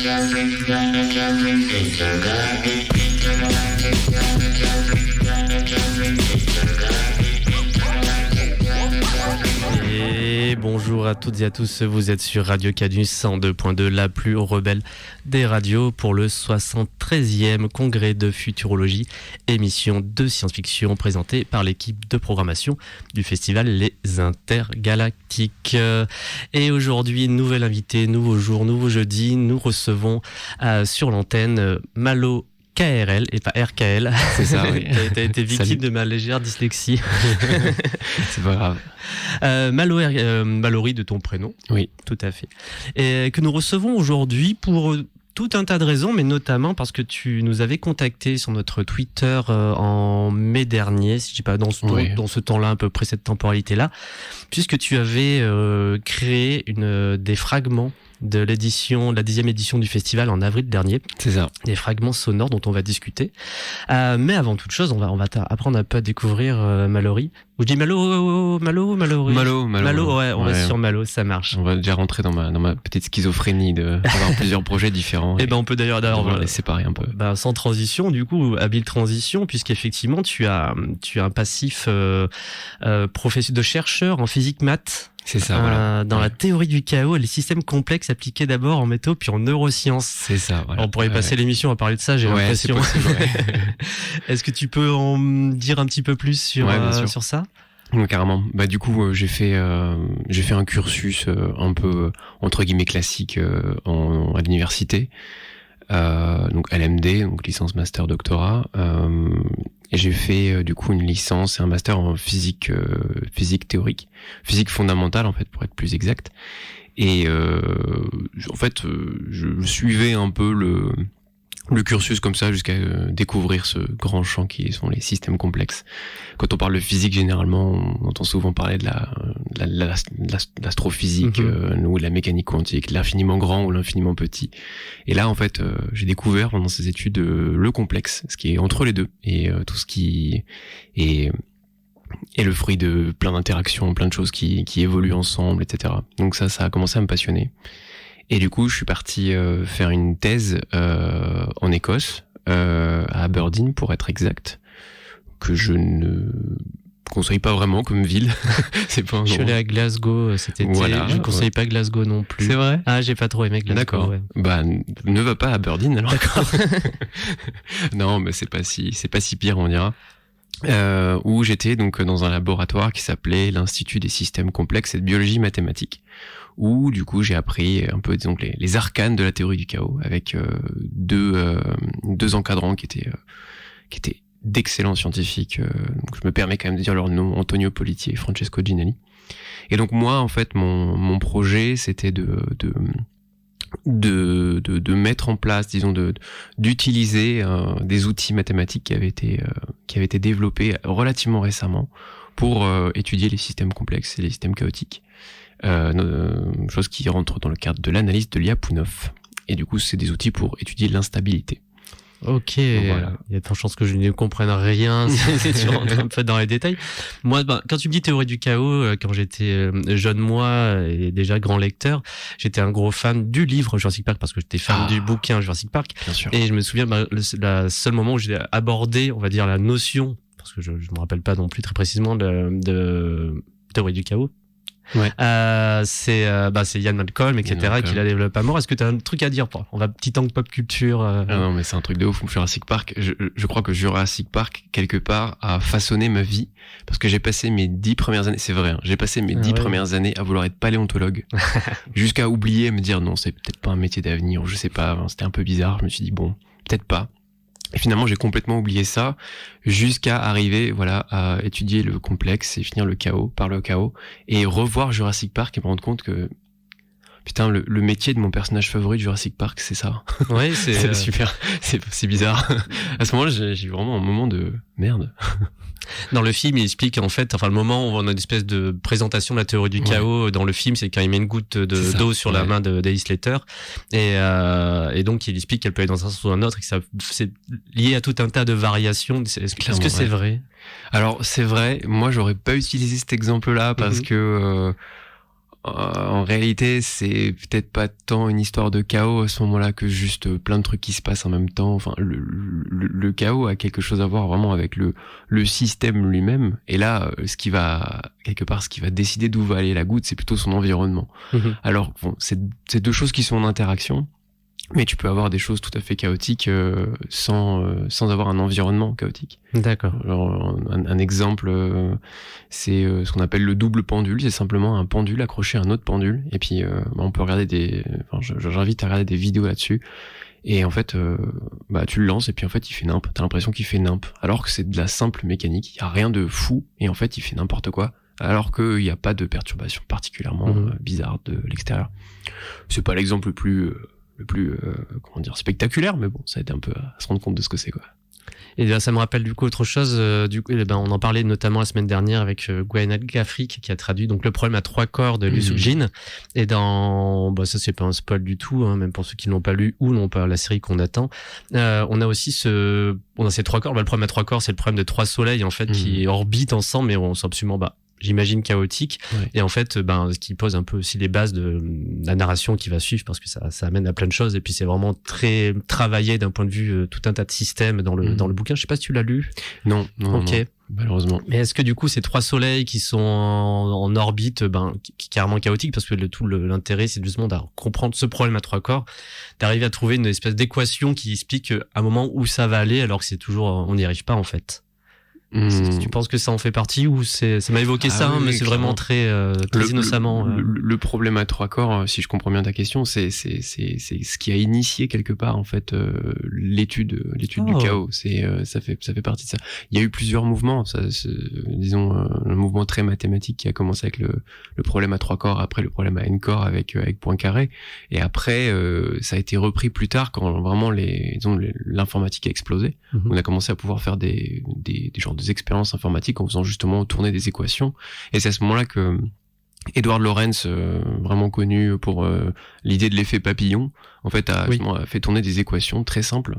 Et bonjour à toutes et à tous, vous êtes sur Radio Canus 102.2, la plus rebelle des radios pour le 73e congrès de futurologie, émission de science-fiction présentée par l'équipe de programmation du festival Les Intergalactiques. Et aujourd'hui, nouvel invité, nouveau jour, nouveau jeudi, nous recevons sur l'antenne Malo KRL et pas RKL. C'est ça, oui. T'as été victime de ma légère dyslexie. C'est pas grave. Mallory de ton prénom. Oui. Tout à fait. Et que nous recevons aujourd'hui pour tout un tas de raisons, mais notamment parce que tu nous avais contacté sur notre Twitter en mai dernier, si je dis pas dans ce temps-là, à peu près cette temporalité-là, puisque tu avais créé des fragments de la 10e édition du festival en avril dernier. C'est ça. Des fragments sonores dont on va discuter. Mais avant toute chose, on va apprendre un peu à découvrir Mallory. Ou je dis Mallory. Malo, ouais, on va sur Malo, ça marche. On va déjà rentrer dans ma petite schizophrénie d'avoir plusieurs projets différents. Et ben on peut d'ailleurs on va les séparer un peu. Sans transition, du coup, habile transition, puisqu'effectivement tu as un passif de chercheur en physique maths. C'est ça, voilà. Dans la théorie du chaos et les systèmes complexes appliqués d'abord en métaux puis en neurosciences. C'est ça, voilà. On pourrait passer l'émission à parler de ça, j'ai l'impression. C'est possible, Est-ce que tu peux en dire un petit peu plus sur ça? Oui, carrément. Du coup, j'ai fait un cursus un peu entre guillemets classique à l'université. Donc LMD, donc licence, master, doctorat. Et j'ai fait du coup une licence et un master en physique théorique, physique fondamentale en fait pour être plus exact. Et en fait, je suivais un peu le cursus comme ça jusqu'à découvrir ce grand champ qui sont les systèmes complexes. Quand on parle de physique, généralement, on entend souvent parler de l'astrophysique, ou de la mécanique quantique, l'infiniment grand ou l'infiniment petit. Et là, en fait, j'ai découvert pendant ces études le complexe, ce qui est entre les deux, et tout ce qui est le fruit de plein d'interactions, plein de choses qui évoluent ensemble, etc. Donc ça a commencé à me passionner. Et du coup, je suis parti faire une thèse en Écosse, à Aberdeen pour être exact, que je ne conseille pas vraiment comme ville. C'est pas un Je suis allé à Glasgow cet été. Voilà, je conseille pas Glasgow non plus. C'est vrai? Ah, j'ai pas trop aimé Glasgow. D'accord. Ouais. Ne va pas à Aberdeen alors. D'accord. Non, mais c'est pas si pire, on dira. Où j'étais donc dans un laboratoire qui s'appelait l'Institut des systèmes complexes et de biologie mathématique, où du coup j'ai appris un peu disons les arcanes de la théorie du chaos avec deux encadrants qui étaient d'excellents scientifiques. Donc je me permets quand même de dire leur nom, Antonio Politi et Francesco Ginelli. Et donc moi en fait mon projet c'était de mettre en place, disons d'utiliser des outils mathématiques qui avaient été développés relativement récemment pour étudier les systèmes complexes et les systèmes chaotiques. Chose qui rentre dans le cadre de l'analyse de Lyapunov. Et du coup, c'est des outils pour étudier l'instabilité. Ok, voilà. Il y a de fortes chances que je ne comprenne rien si tu rentres un peu dans les détails. Moi, quand tu me dis théorie du chaos, quand j'étais jeune moi et déjà grand lecteur, j'étais un gros fan du livre Jurassic Park parce que j'étais fan du bouquin Jurassic Park. Bien sûr. Et je me souviens, le seul moment où j'ai abordé, on va dire, la notion, parce que je ne me rappelle pas non plus très précisément de théorie du chaos. Ouais. C'est Ian Malcolm, etc. qui la développe à mort. Est-ce que tu as un truc à dire? On va petit tank pop culture. Ah non, mais c'est un truc de ouf. Jurassic Park, je crois que Jurassic Park, quelque part, a façonné ma vie. Parce que j'ai passé mes 10 premières années, c'est vrai, hein, j'ai passé mes 10 premières années à vouloir être paléontologue. Jusqu'à oublier, me dire non, c'est peut-être pas un métier d'avenir, ou je sais pas, c'était un peu bizarre. Je me suis dit bon, peut-être pas. Et finalement, j'ai complètement oublié ça jusqu'à arriver, à étudier le complexe et finir le chaos par le chaos et revoir Jurassic Park et me rendre compte que putain, le métier de mon personnage favori de Jurassic Park, c'est ça. Ouais, c'est super, c'est bizarre. À ce moment-là, j'ai vraiment un moment de merde. Dans le film, il explique en fait, le moment où on a une espèce de présentation de la théorie du chaos dans le film, c'est quand il met une goutte d'eau sur la main d'Alice Slater, et donc il explique qu'elle peut aller dans un sens ou un autre, et que c'est lié à tout un tas de variations. Est-ce que c'est vrai? Alors c'est vrai. Moi, j'aurais pas utilisé cet exemple-là parce que En réalité, c'est peut-être pas tant une histoire de chaos à ce moment-là que juste plein de trucs qui se passent en même temps. Enfin, le chaos a quelque chose à voir vraiment avec le système lui-même. Et là, ce qui va décider d'où va aller la goutte, c'est plutôt son environnement. Alors, bon, c'est deux choses qui sont en interaction. Mais tu peux avoir des choses tout à fait chaotiques sans avoir un environnement chaotique. D'accord. Alors, un exemple, c'est ce qu'on appelle le double pendule. C'est simplement un pendule accroché à un autre pendule. Et puis, on peut regarder j'invite à regarder des vidéos là-dessus. Et en fait, tu le lances et puis en fait, il fait nimp. T'as l'impression qu'il fait nimp. Alors que c'est de la simple mécanique. Il y a rien de fou. Et en fait, il fait n'importe quoi. Alors qu'il n'y a pas de perturbation particulièrement bizarre de l'extérieur. C'est pas l'exemple le plus spectaculaire, mais bon, ça a été un peu à se rendre compte de ce que c'est, quoi. Et là, ça me rappelle du coup autre chose. On en parlait notamment la semaine dernière avec Gwenaël Gafric qui a traduit donc le problème à 3 corps de Liu Jin. Et ça c'est pas un spoil du tout, hein, même pour ceux qui n'ont pas lu ou n'ont pas la série qu'on attend. On a aussi ces 3 corps. Le problème à 3 corps, c'est le problème de 3 soleils en fait qui orbitent ensemble, mais on sont absolument j'imagine chaotique, et en fait ce qui pose un peu aussi les bases de la narration qui va suivre, parce que ça amène à plein de choses, et puis c'est vraiment très travaillé d'un point de vue tout un tas de systèmes dans le bouquin. Je sais pas si tu l'as lu. Non, ok, non, malheureusement. Mais est-ce que du coup ces 3 soleils qui sont en orbite qui carrément chaotique, parce que l'intérêt c'est justement de comprendre ce problème à 3 corps, d'arriver à trouver une espèce d'équation qui explique à un moment où ça va aller, alors que c'est toujours on n'y arrive pas en fait. Tu penses que ça en fait partie, ou ça m'a évoqué mais c'est vraiment très innocemment. Le problème à 3 corps, si je comprends bien ta question, c'est ce qui a initié quelque part en fait l'étude du chaos. Ça fait partie de ça. Il y a eu plusieurs mouvements, disons un mouvement très mathématique qui a commencé avec le problème à 3 corps, après le problème à n corps avec Poincaré, et après ça a été repris plus tard quand vraiment l'informatique a explosé. On a commencé à pouvoir faire des genres des expériences informatiques en faisant justement tourner des équations, et c'est à ce moment-là que Edward Lorenz, vraiment connu pour l'idée de l'effet papillon, en fait a fait tourner des équations très simples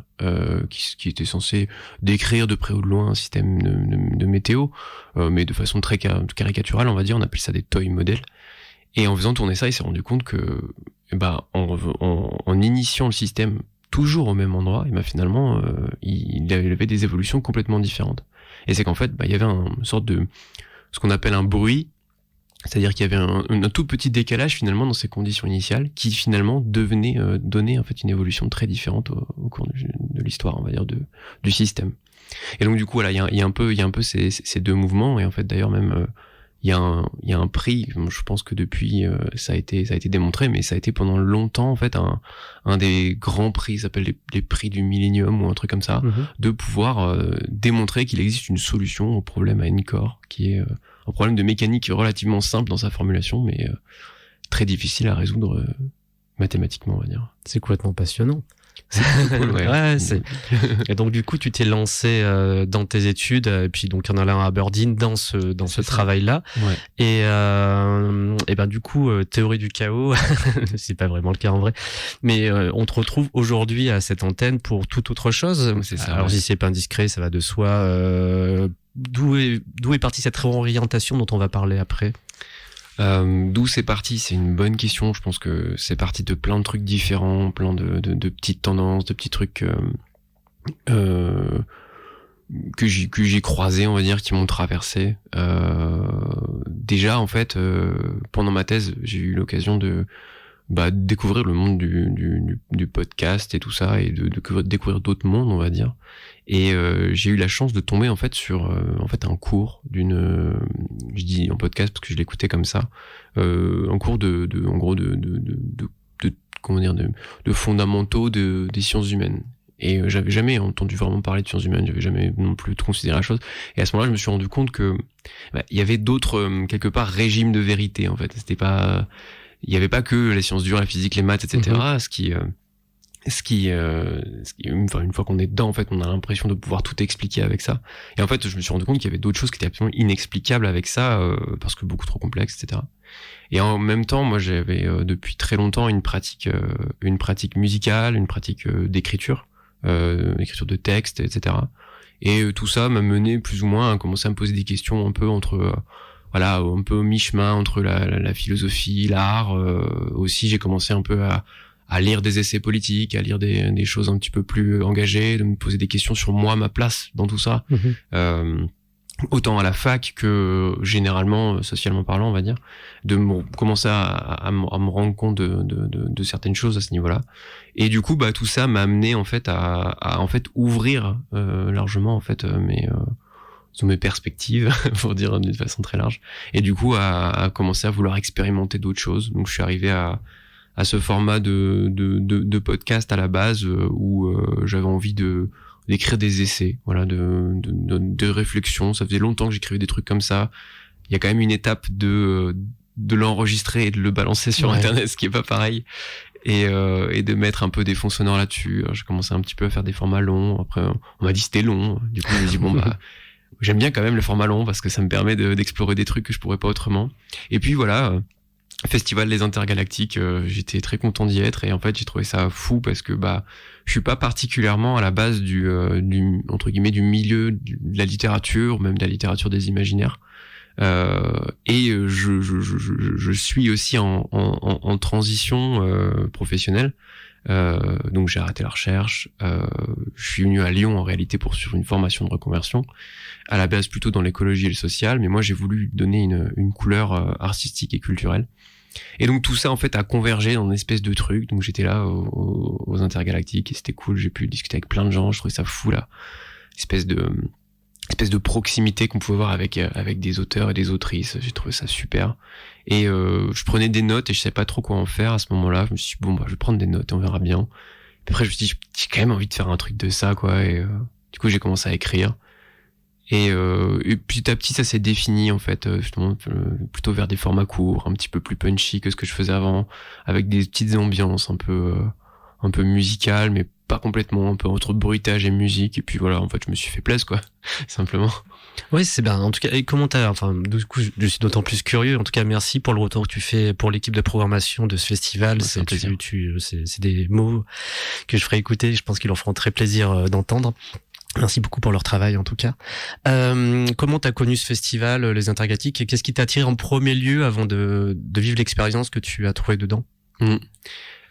qui étaient censées décrire de près ou de loin un système de météo, mais de façon très caricaturale, on va dire. On appelle ça des toy models, et en faisant tourner ça, il s'est rendu compte que en initiant le système toujours au même endroit, et finalement il avait des évolutions complètement différentes. Et c'est qu'en fait il y avait une sorte de ce qu'on appelle un bruit, c'est-à-dire qu'il y avait un tout petit décalage finalement dans ces conditions initiales qui finalement donner en fait une évolution très différente au cours de l'histoire, on va dire, du système. Et donc du coup voilà, il y a un peu ces deux mouvements, et en fait d'ailleurs même il y a un prix, je pense que depuis ça a été démontré, mais ça a été pendant longtemps en fait un des grands prix, ça s'appelle les prix du Millennium ou un truc comme ça, de pouvoir démontrer qu'il existe une solution au problème à n-corps, qui est un problème de mécanique relativement simple dans sa formulation, mais très difficile à résoudre mathématiquement, on va dire. C'est complètement passionnant. C'est cool, ouais. Et donc du coup tu t'es lancé dans tes études, et puis donc en allant à Aberdeen dans ce travail-là, et du coup théorie du chaos, c'est pas vraiment le cas en vrai, mais on te retrouve aujourd'hui à cette antenne pour toute autre chose. C'est ça. Alors si c'est pas indiscret, ça va de soi. D'où est partie cette réorientation dont on va parler après? D'où c'est parti, c'est une bonne question. Je pense que c'est parti de plein de trucs différents, plein de petites tendances, de petits trucs que j'ai croisés, on va dire, qui m'ont traversé. Déjà en fait, pendant ma thèse, j'ai eu l'occasion de découvrir le monde du podcast et tout ça, et de découvrir d'autres mondes, on va dire. Et j'ai eu la chance de tomber en fait sur un cours je dis en podcast parce que je l'écoutais comme ça, un cours de fondamentaux des sciences humaines. Et j'avais jamais entendu vraiment parler de sciences humaines, j'avais jamais non plus considéré la chose. Et à ce moment-là, je me suis rendu compte que il y avait d'autres quelque part régimes de vérité en fait. Il y avait pas que les sciences dures, la physique, les maths, etc. Une fois qu'on est dedans, en fait, on a l'impression de pouvoir tout expliquer avec ça. Et en fait, je me suis rendu compte qu'il y avait d'autres choses qui étaient absolument inexplicables avec ça, parce que beaucoup trop complexes, etc. Et en même temps, moi, j'avais depuis très longtemps une pratique musicale, une pratique d'écriture, écriture de textes, etc. Et tout ça m'a mené plus ou moins à commencer à me poser des questions un peu entre voilà, un peu au mi-chemin entre la philosophie, l'art. Aussi, j'ai commencé un peu à lire des essais politiques, à lire des choses un petit peu plus engagées, de me poser des questions sur moi, ma place dans tout ça. Autant à la fac que généralement, socialement parlant, on va dire, de commencer à me rendre compte de certaines choses à ce niveau-là. Et du coup, bah, tout ça m'a amené en fait à en fait ouvrir largement en fait mes perspectives, pour dire d'une façon très large. Et du coup, à commencer à vouloir expérimenter d'autres choses. Donc, je suis arrivé à ce format de podcast à la base où j'avais envie d'écrire des essais, voilà, de réflexion. Ça faisait longtemps que j'écrivais des trucs comme ça. Il y a quand même une étape de l'enregistrer et de le balancer sur Internet, ce qui est pas pareil. Et de mettre un peu des fonds sonores là-dessus. Alors, j'ai commencé un petit peu à faire des formats longs. Après, on m'a dit c'était long. Du coup, je me dis bon bah j'aime bien quand même le format long parce que ça me permet d'explorer des trucs que je pourrais pas autrement. Et puis voilà. Festival des Intergalactiques, j'étais très content d'y être et en fait j'ai trouvé ça fou parce que bah je suis pas particulièrement à la base du entre guillemets du milieu de la littérature, même de la littérature des imaginaires, et je suis aussi en transition professionnelle, donc j'ai arrêté la recherche, je suis venu à Lyon en réalité pour suivre une formation de reconversion, à la base plutôt dans l'écologie et le social, mais moi j'ai voulu donner une couleur artistique et culturelle. Et donc tout ça en fait a convergé dans une espèce de truc. Donc j'étais là aux Intergalactiques et c'était cool. J'ai pu discuter avec plein de gens. Je trouvais ça fou là, espèce de proximité qu'on pouvait voir avec des auteurs et des autrices. J'ai trouvé ça super. Et je prenais des notes et je savais pas trop quoi en faire à ce moment-là. Je me suis dit bon bah je vais prendre des notes et on verra bien. Puis après je me suis dit j'ai quand même envie de faire un truc de ça quoi. Et du coup j'ai commencé à écrire. Et petit à petit, ça s'est défini en fait, justement plutôt vers des formats courts, un petit peu plus punchy que ce que je faisais avant, avec des petites ambiances un peu musicales, mais pas complètement, un peu entre bruitage et musique. Et puis voilà, en fait, je me suis fait plaisir quoi, simplement. Oui, c'est bien. En tout cas, et comment du coup, je suis d'autant plus curieux. En tout cas, merci pour le retour que tu fais pour l'équipe de programmation de ce festival. C'est un plaisir. C'est des mots que je ferai écouter. Je pense qu'ils leur feront très plaisir d'entendre. Merci beaucoup pour leur travail en tout cas. Comment t'as connu ce festival, les Intergalactiques, et qu'est-ce qui t'a attiré en premier lieu avant de vivre l'expérience que tu as trouvée dedans?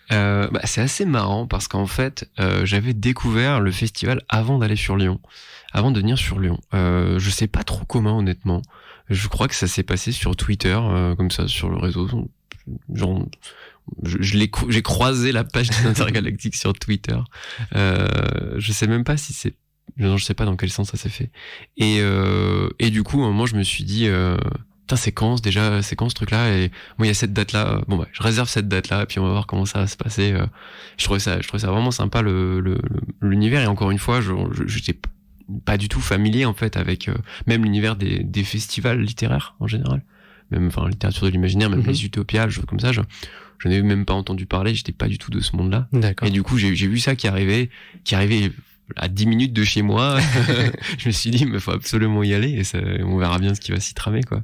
C'est assez marrant parce qu'en fait, j'avais découvert le festival avant d'aller sur Lyon, avant de venir sur Lyon. Je sais pas trop comment honnêtement. Je crois que ça s'est passé sur Twitter, comme ça, sur le réseau. Genre, j'ai croisé la page des Intergalactiques sur Twitter. Je sais même pas si c'est je sais pas dans quel sens ça s'est fait. Et du coup, à un moment, je me suis dit, putain, c'est quand ce truc-là? Et moi, il y a cette date-là. Bon, bah, je réserve cette date-là, et puis on va voir comment ça va se passer. Je trouvais ça vraiment sympa, l'univers. Et encore une fois, j'étais pas du tout familier, en fait, avec, même l'univers des festivals littéraires, en général. Même, enfin, littérature de l'imaginaire, même les utopiales, des choses comme ça. Je n'avais même pas entendu parler, j'étais pas du tout de ce monde-là. D'accord. Et du coup, j'ai vu ça qui arrivait à 10 minutes de chez moi. Je me suis dit, mais faut absolument y aller et on verra bien ce qui va s'y tramer, quoi.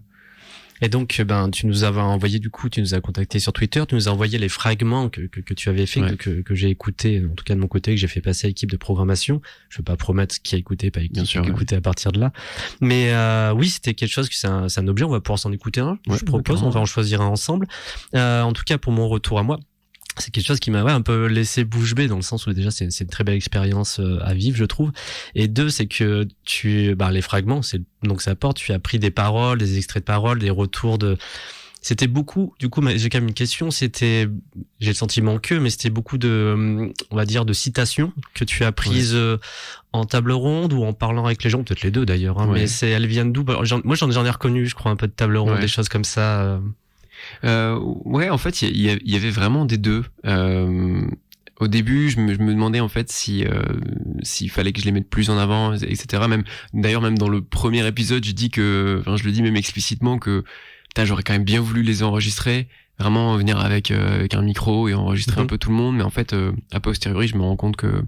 Et donc, tu nous as contacté sur Twitter, tu nous as envoyé les fragments que tu avais fait, ouais. que j'ai écouté, en tout cas de mon côté, que j'ai fait passer à l'équipe de programmation. Je veux pas promettre qui a écouté, pas qui a écouté à partir de là. Mais oui, c'était quelque chose que c'est un objet, on va pouvoir s'en écouter un. Je propose, on va en choisir un ensemble. En tout cas, pour mon retour à moi, c'est quelque chose qui m'a un peu laissé bouche bée, dans le sens où déjà c'est une très belle expérience à vivre, je trouve. Et deux, c'est que les fragments, donc ça apporte, tu as pris des paroles, des extraits de paroles, des retours c'était beaucoup, du coup, j'ai quand même une question, j'ai le sentiment mais c'était beaucoup on va dire, de citations que tu as prises en table ronde ou en parlant avec les gens, peut-être les deux d'ailleurs, hein, mais elles viennent d'où? Moi, j'en ai reconnu, je crois, un peu de table ronde, des choses comme ça. En fait, il y avait vraiment des deux. Au début, je me demandais en fait s'il fallait que je les mette plus en avant, etc. Même dans le premier épisode, je le dis même explicitement que j'aurais quand même bien voulu les enregistrer, vraiment venir avec un micro et enregistrer un peu tout le monde. Mais en fait, a posteriori, je me rends compte que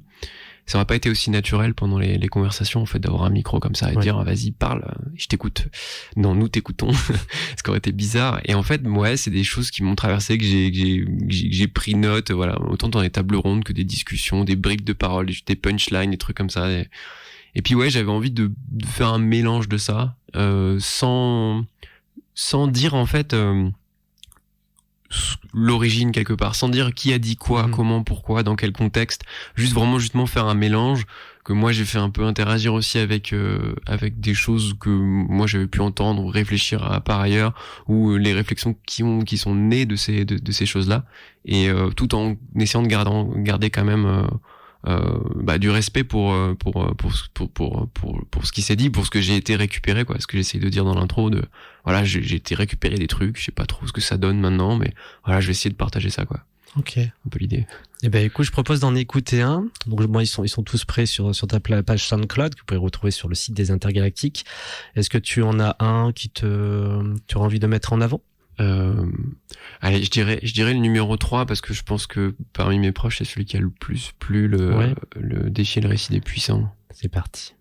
ça n'aurait pas été aussi naturel pendant les conversations, en fait, d'avoir un micro comme ça et dire, vas-y, parle, je t'écoute. Non, nous t'écoutons. Ce qui aurait été bizarre. Et en fait, c'est des choses qui m'ont traversé, que j'ai pris note, voilà, autant dans les tables rondes que des discussions, des bribes de paroles, des punchlines, des trucs comme ça. Et puis, j'avais envie de faire un mélange de ça, sans sans dire en fait l'origine quelque part, sans dire qui a dit quoi, comment, pourquoi, dans quel contexte, justement faire un mélange que moi j'ai fait un peu interagir aussi avec des choses que moi j'avais pu entendre ou réfléchir à par ailleurs, ou les réflexions qui sont nées de ces choses-là, et tout en essayant de garder quand même du respect pour ce qui s'est dit, pour ce que j'ai été récupéré, quoi, ce que j'essaye de dire dans l'intro, voilà, j'ai été récupéré des trucs, je sais pas trop ce que ça donne maintenant, mais voilà, je vais essayer de partager ça, quoi. Ok. Un peu l'idée. Eh ben, écoute, je propose d'en écouter un. Donc, moi, ils sont tous prêts sur ta page SoundCloud, que vous pouvez retrouver sur le site des Intergalactiques. Est-ce que tu en as un tu auras envie de mettre en avant? Allez, je dirais le numéro 3, parce que je pense que parmi mes proches, c'est celui qui a le plus plu, le défier le récit des puissants. C'est parti.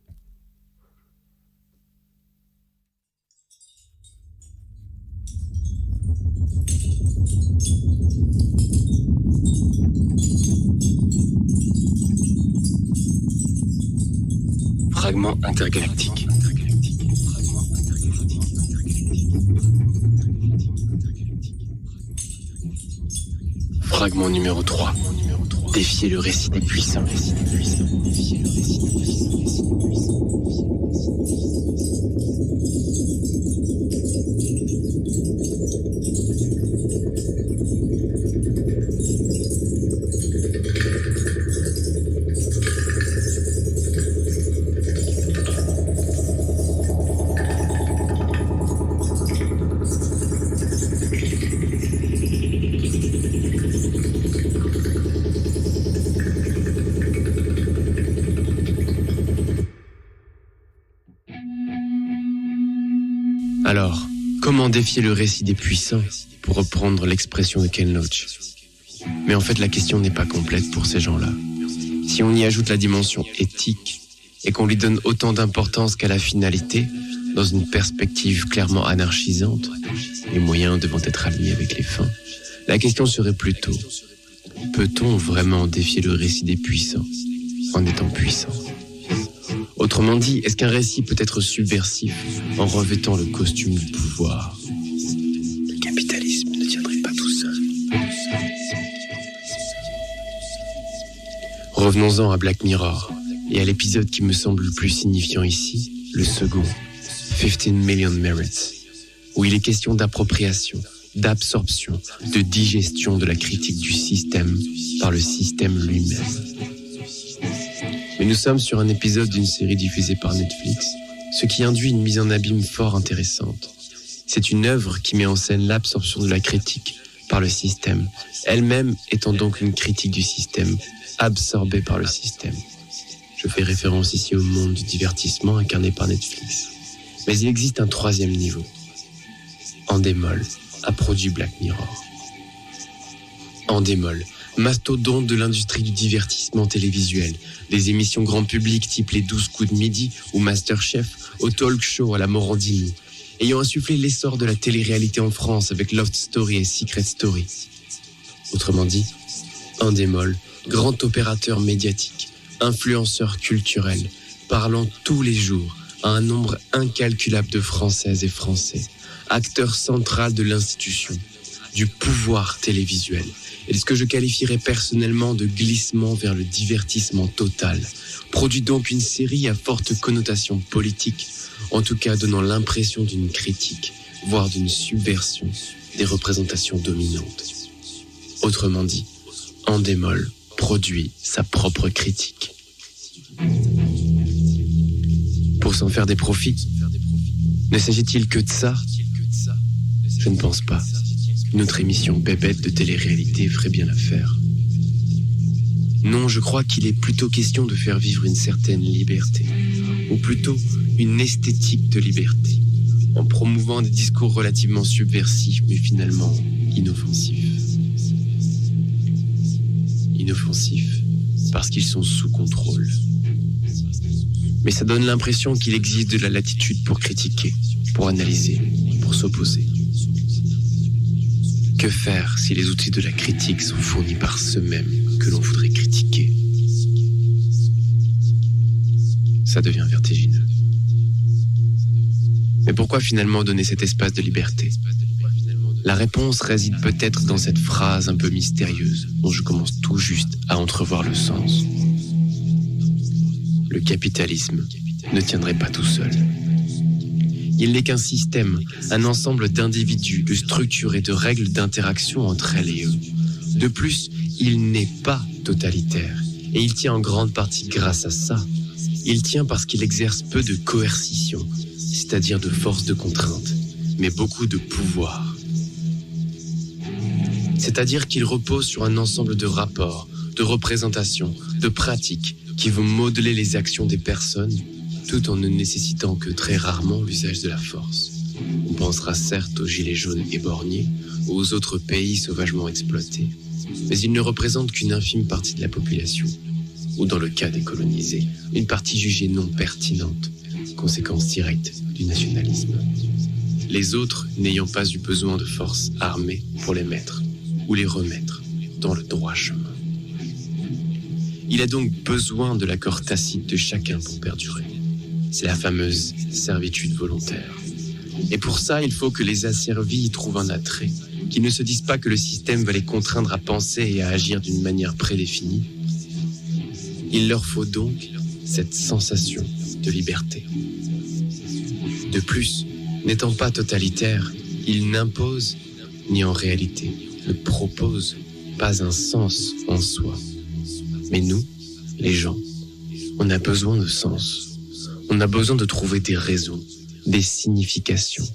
Fragment intergalactique. Fragment numéro 3. Défier le récit des puissants. Alors, comment défier le récit des puissants, pour reprendre l'expression de Ken Loach? Mais en fait, la question n'est pas complète pour ces gens-là. Si on y ajoute la dimension éthique, et qu'on lui donne autant d'importance qu'à la finalité, dans une perspective clairement anarchisante, les moyens devant être alignés avec les fins, la question serait plutôt: peut-on vraiment défier le récit des puissants en étant puissant? Autrement dit, est-ce qu'un récit peut être subversif en revêtant le costume du pouvoir? Le capitalisme ne tiendrait pas tout seul. Revenons-en à Black Mirror et à l'épisode qui me semble le plus signifiant ici, le second, 15 Million Merits, où il est question d'appropriation, d'absorption, de digestion de la critique du système par le système lui-même. Mais nous sommes sur un épisode d'une série diffusée par Netflix, ce qui induit une mise en abîme fort intéressante. C'est une œuvre qui met en scène l'absorption de la critique par le système, elle-même étant donc une critique du système, absorbée par le système. Je fais référence ici au monde du divertissement incarné par Netflix. Mais il existe un troisième niveau. Endemol a produit Black Mirror. Endemol, mastodonte de l'industrie du divertissement télévisuel, des émissions grand public type les 12 coups de midi ou Masterchef, au talk show à la Morandini, ayant insufflé l'essor de la télé-réalité en France avec Loft Story et Secret Story. Autrement dit, Endemol, grand opérateur médiatique, influenceur culturel, parlant tous les jours à un nombre incalculable de Françaises et Français, acteur central de l'institution, du pouvoir télévisuel, et de ce que je qualifierais personnellement de glissement vers le divertissement total, produit donc une série à forte connotation politique, en tout cas donnant l'impression d'une critique, voire d'une subversion des représentations dominantes. Autrement dit, Endemol produit sa propre critique. Pour s'en faire des profits, ne s'agit-il que de ça? Je ne pense pas. Une autre émission bébête de télé-réalité ferait bien l'affaire. Non, je crois qu'il est plutôt question de faire vivre une certaine liberté, ou plutôt une esthétique de liberté, en promouvant des discours relativement subversifs, mais finalement inoffensifs. Inoffensifs parce qu'ils sont sous contrôle. Mais ça donne l'impression qu'il existe de la latitude pour critiquer, pour analyser, pour s'opposer. Que faire si les outils de la critique sont fournis par ceux-mêmes que l'on voudrait critiquer? Ça devient vertigineux. Mais pourquoi finalement donner cet espace de liberté ? La réponse réside peut-être dans cette phrase un peu mystérieuse dont je commence tout juste à entrevoir le sens. Le capitalisme ne tiendrait pas tout seul. Il n'est qu'un système, un ensemble d'individus, de structures et de règles d'interaction entre elles et eux. De plus, il n'est pas totalitaire et il tient en grande partie grâce à ça. Il tient parce qu'il exerce peu de coercition, c'est-à-dire de force de contrainte, mais beaucoup de pouvoir. C'est-à-dire qu'il repose sur un ensemble de rapports, de représentations, de pratiques qui vont modeler les actions des personnes tout en ne nécessitant que très rarement l'usage de la force. On pensera certes aux gilets jaunes éborgnés ou aux autres pays sauvagement exploités, mais ils ne représentent qu'une infime partie de la population, ou dans le cas des colonisés, une partie jugée non pertinente, conséquence directe du nationalisme. Les autres n'ayant pas eu besoin de forces armées pour les mettre ou les remettre dans le droit chemin. Il a donc besoin de l'accord tacite de chacun pour perdurer. C'est la fameuse servitude volontaire. Et pour ça, il faut que les asservis y trouvent un attrait, qu'ils ne se disent pas que le système va les contraindre à penser et à agir d'une manière prédéfinie. Il leur faut donc cette sensation de liberté. De plus, n'étant pas totalitaire, il n'impose, ni en réalité ne propose pas un sens en soi. Mais nous, les gens, on a besoin de sens. On a besoin de trouver des raisons, des significations.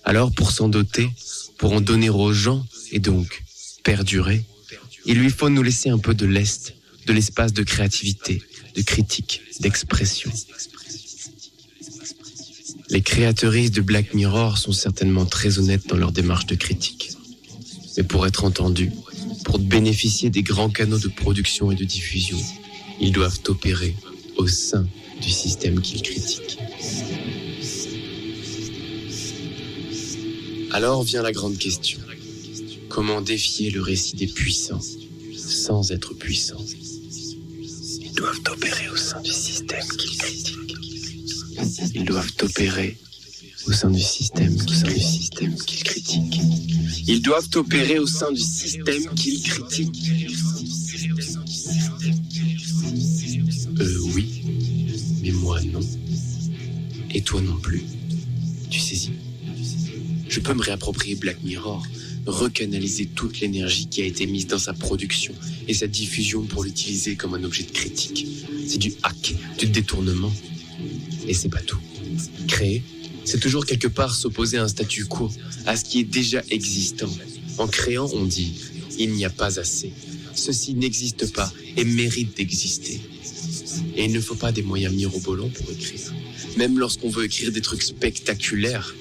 Alors pour s'en doter, pour en donner aux gens et donc perdurer, il lui faut nous laisser un peu de lest, de l'espace de créativité, de critique, d'expression. Les créateuristes de Black Mirror sont certainement très honnêtes dans leur démarche de critique. Mais pour être entendus, pour bénéficier des grands canaux de production et de diffusion, ils doivent opérer au sein du système qu'ils critiquent. Alors vient la grande question. Comment défier le récit des puissants sans être puissants ? Ils doivent opérer au sein du système qu'ils critiquent. Ils doivent opérer au sein du système qu'ils critiquent. Ils doivent opérer au sein du système qu'ils critiquent. Oui, mais moi non. Et toi non plus. Tu saisis ? Je peux me réapproprier Black Mirror, recanaliser toute l'énergie qui a été mise dans sa production et sa diffusion pour l'utiliser comme un objet de critique. C'est du hack, du détournement. Et c'est pas tout. Créer, c'est toujours quelque part s'opposer à un statu quo, à ce qui est déjà existant. En créant, on dit « il n'y a pas assez ». Ceci n'existe pas et mérite d'exister. Et il ne faut pas des moyens mirobolants pour écrire. Même lorsqu'on veut écrire des trucs spectaculaires,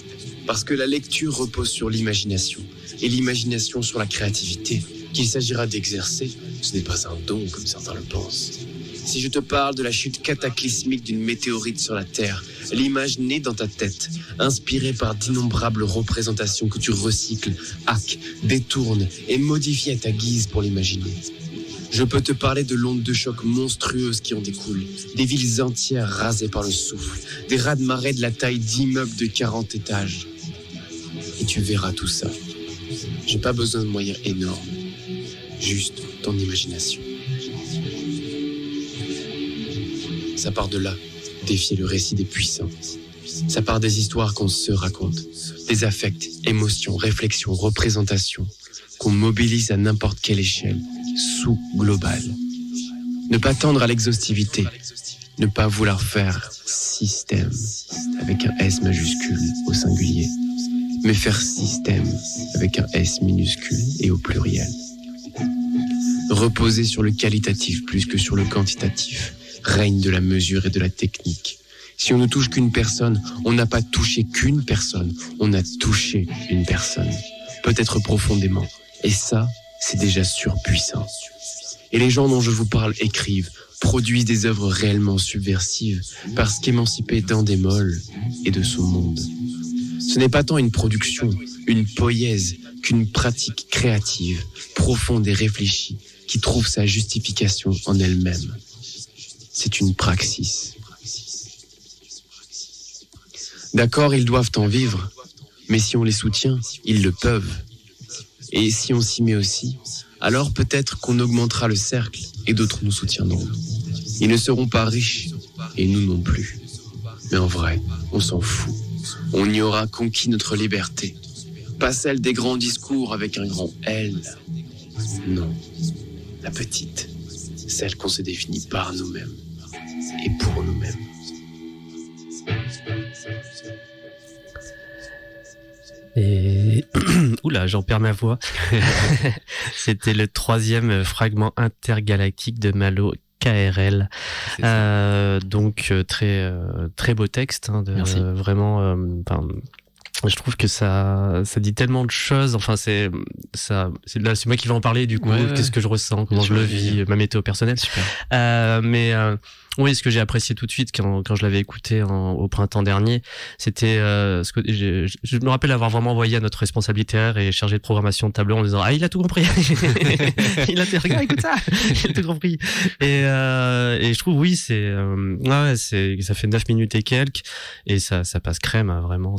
parce que la lecture repose sur l'imagination, et l'imagination sur la créativité, qu'il s'agira d'exercer, ce n'est pas un don comme certains le pensent. Si je te parle de la chute cataclysmique d'une météorite sur la Terre, l'image naît dans ta tête, inspirée par d'innombrables représentations que tu recycles, hackes, détournes et modifies à ta guise pour l'imaginer. Je peux te parler de l'onde de choc monstrueuse qui en découle, des villes entières rasées par le souffle, des raz-de-marée de la taille d'immeubles de 40 étages. Et tu verras tout ça. J'ai pas besoin de moyens énormes, juste ton imagination. Ça part de là, défier le récit des puissants. Ça part des histoires qu'on se raconte, des affects, émotions, réflexions, représentations, qu'on mobilise à n'importe quelle échelle, sous-globale. Ne pas tendre à l'exhaustivité, ne pas vouloir faire système, avec un S majuscule au singulier, mais faire système avec un S minuscule et au pluriel. Reposer sur le qualitatif plus que sur le quantitatif, règne de la mesure et de la technique. Si on ne touche qu'une personne, on n'a pas touché qu'une personne, on a touché une personne, peut-être profondément. Et ça, c'est déjà surpuissant. Et les gens dont je vous parle écrivent, produisent des œuvres réellement subversives, parce qu'émancipés d'Endemol et de son monde. Ce n'est pas tant une production, une poïèse, qu'une pratique créative, profonde et réfléchie, qui trouve sa justification en elle-même. C'est une praxis. D'accord, ils doivent en vivre, mais si on les soutient, ils le peuvent. Et si on s'y met aussi, alors peut-être qu'on augmentera le cercle et d'autres nous soutiendront. Ils ne seront pas riches, et nous non plus. Mais en vrai, on s'en fout. On y aura conquis notre liberté. Pas celle des grands discours avec un grand L. Non, la petite, celle qu'on se définit par nous-mêmes et pour nous-mêmes. Et oula, j'en perds ma voix. C'était le 3e fragment intergalactique de Malo KRL. Donc très beau texte, hein, Merci. Vraiment. Je trouve que ça dit tellement de choses. Enfin, c'est moi qui vais en parler du coup. Ouais. Qu'est-ce que je ressens, comment je le vis, ma météo personnelle. Super. Oui, ce que j'ai apprécié tout de suite quand je l'avais écouté au printemps dernier, c'était ce que je me rappelle avoir vraiment envoyé à notre responsable littéraire et chargé de programmation de tableau en disant il a tout compris. Il a fait regarde, écoute ça, il a tout compris. Et je trouve oui, ça fait 9 minutes et quelques et ça passe crème, hein, vraiment.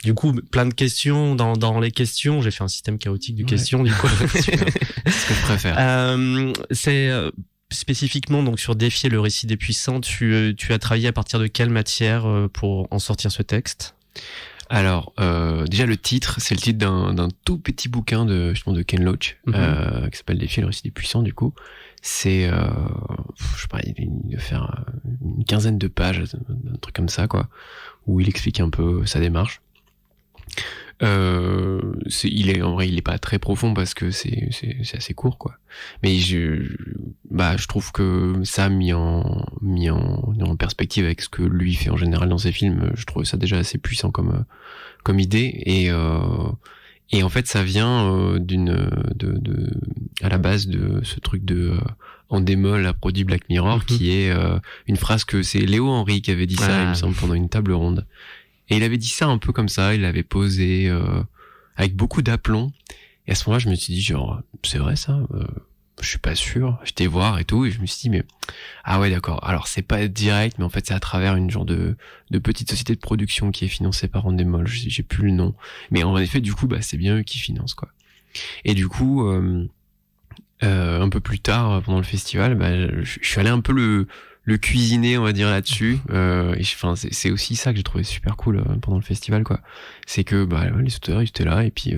Du coup, plein de questions dans les questions. J'ai fait un système chaotique de questions. Du coup, c'est ce que je préfère. Spécifiquement donc sur Défier le récit des puissants, tu as travaillé à partir de quelle matière pour en sortir ce texte? Alors, déjà le titre, c'est le titre d'un tout petit bouquin de Ken Loach, qui s'appelle Défier le récit des puissants. Du coup, c'est, je sais pas, il doit faire une quinzaine de pages, un truc comme ça, quoi, où il explique un peu sa démarche. En vrai, il est pas très profond parce que c'est assez court, quoi. Mais je trouve que ça mis en perspective avec ce que lui fait en général dans ses films, je trouve ça déjà assez puissant comme idée. Et en fait, ça vient à la base de ce truc de en démol a produit Black Mirror, qui est une phrase que c'est Léo Henry qui avait dit ça, il me semble, pendant une table ronde. Et il avait dit ça un peu comme ça, il l'avait posé avec beaucoup d'aplomb. Et à ce moment-là, je me suis dit, genre, c'est vrai ça je suis pas sûr. J'étais voir et tout, et je me suis dit, mais ah ouais, d'accord. Alors c'est pas direct, mais en fait c'est à travers une genre de petite société de production qui est financée par Endemol. J'ai plus le nom, mais en effet, du coup, c'est bien eux qui financent, quoi. Et du coup, un peu plus tard, pendant le festival, je suis allé un peu le cuisiner, on va dire, là-dessus. C'est aussi ça que j'ai trouvé super cool pendant le festival, quoi. C'est que les auteurs, ils étaient là et puis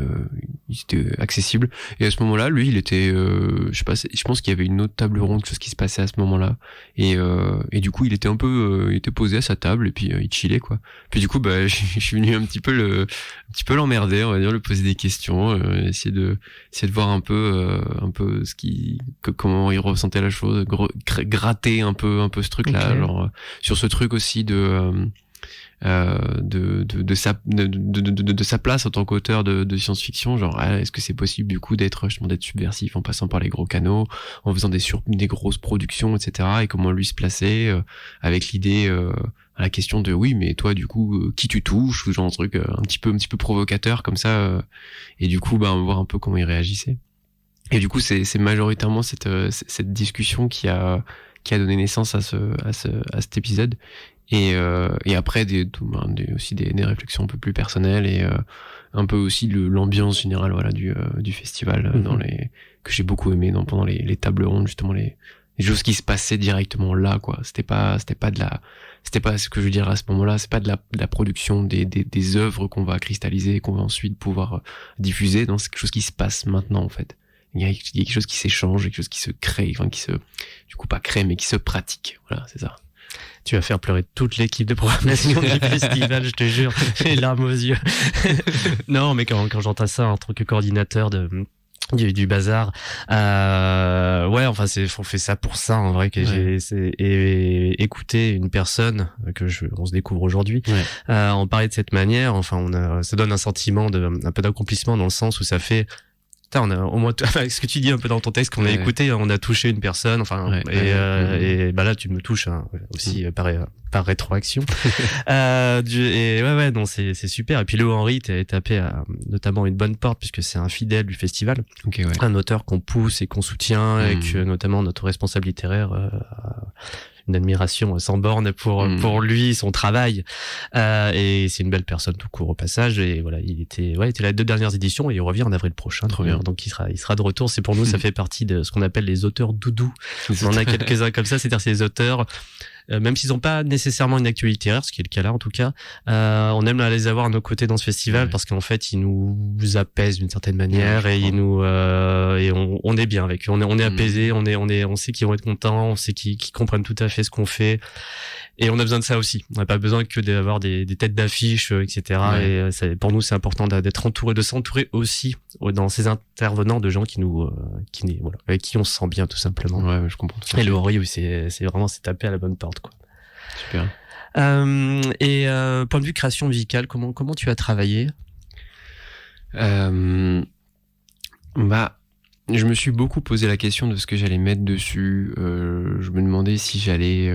ils étaient accessibles. Et à ce moment-là, lui, il était, je pense qu'il y avait une autre table ronde, quelque chose qui se passait à ce moment-là. Et du coup, il était un peu, il était posé à sa table et puis il chillait, quoi. Puis du coup, je suis venu un petit peu l'emmerder, on va dire, lui poser des questions, essayer de voir un peu comment il ressentait la chose, gratter un peu ce truc-là, okay. Genre sur ce truc aussi de sa place en tant qu'auteur de science-fiction, genre est-ce que c'est possible du coup d'être subversif en passant par les gros canaux, en faisant des grosses productions, etc. Et comment lui se placer avec l'idée à la question de oui, mais toi du coup qui tu touches, ou genre un truc un petit peu provocateur comme ça, et du coup on va voir un peu comment il réagissait. Et du coup c'est majoritairement cette discussion qui a donné naissance à cet épisode. Et après aussi des réflexions un peu plus personnelles et un peu aussi l'ambiance générale, voilà, du festival, que j'ai beaucoup aimé pendant les tables rondes, justement les choses qui se passaient directement là, quoi. C'était pas ce que je veux dire à ce moment-là, c'est pas de la production des œuvres qu'on va cristalliser et qu'on va ensuite pouvoir diffuser. Non, c'est quelque chose qui se passe maintenant, en fait. Il y a quelque chose qui s'échange, quelque chose qui se crée, enfin du coup pas crée, mais qui se pratique. Voilà, c'est ça. Tu vas faire pleurer toute l'équipe de programmation du festival, je te jure. J'ai les larmes aux yeux. Non, mais quand j'entends ça en tant que coordinateur du bazar, ouais, enfin on fait ça pour ça, en vrai, que et écouter une personne on se découvre aujourd'hui, en parler de cette manière, enfin ça donne un sentiment un peu d'accomplissement, dans le sens où ça fait on a au moins ce que tu dis un peu dans ton texte qu'on a écouté, on a touché une personne, et là tu me touches aussi par rétroaction. Non, c'est super. Et puis Léo Henry t'es tapé à notamment une bonne porte, puisque c'est un fidèle du festival, un auteur qu'on pousse et qu'on soutient, et que notamment notre responsable littéraire une admiration sans borne pour lui, son travail. Et c'est une belle personne tout court au passage. Et voilà, il était là les 2 dernières éditions et il revient en avril prochain. Trop bien. Donc il sera de retour. C'est pour nous, ça fait partie de ce qu'on appelle les auteurs doudous. On en a quelques-uns comme ça, c'est-à-dire c'est les auteurs. Même s'ils n'ont pas nécessairement une actu littéraire, ce qui est le cas là en tout cas, on aime les avoir à nos côtés dans ce festival parce qu'en fait ils nous apaisent d'une certaine manière et ils nous et on est bien avec eux, on est apaisé, on sait qu'ils vont être contents, on sait qu'ils comprennent tout à fait ce qu'on fait et on a besoin de ça aussi. On n'a pas besoin que d'avoir des têtes d'affiche, etc. Et pour nous c'est important d'être entouré, de s'entourer aussi dans ces intervenants de gens avec qui on se sent bien tout simplement. Ouais, je comprends tout ça. Et le Henri, oui, c'est vraiment tapé à la bonne porte, quoi. Super. Point de vue création musicale, comment tu as travaillé? Je me suis beaucoup posé la question de ce que j'allais mettre dessus. Je me demandais si j'allais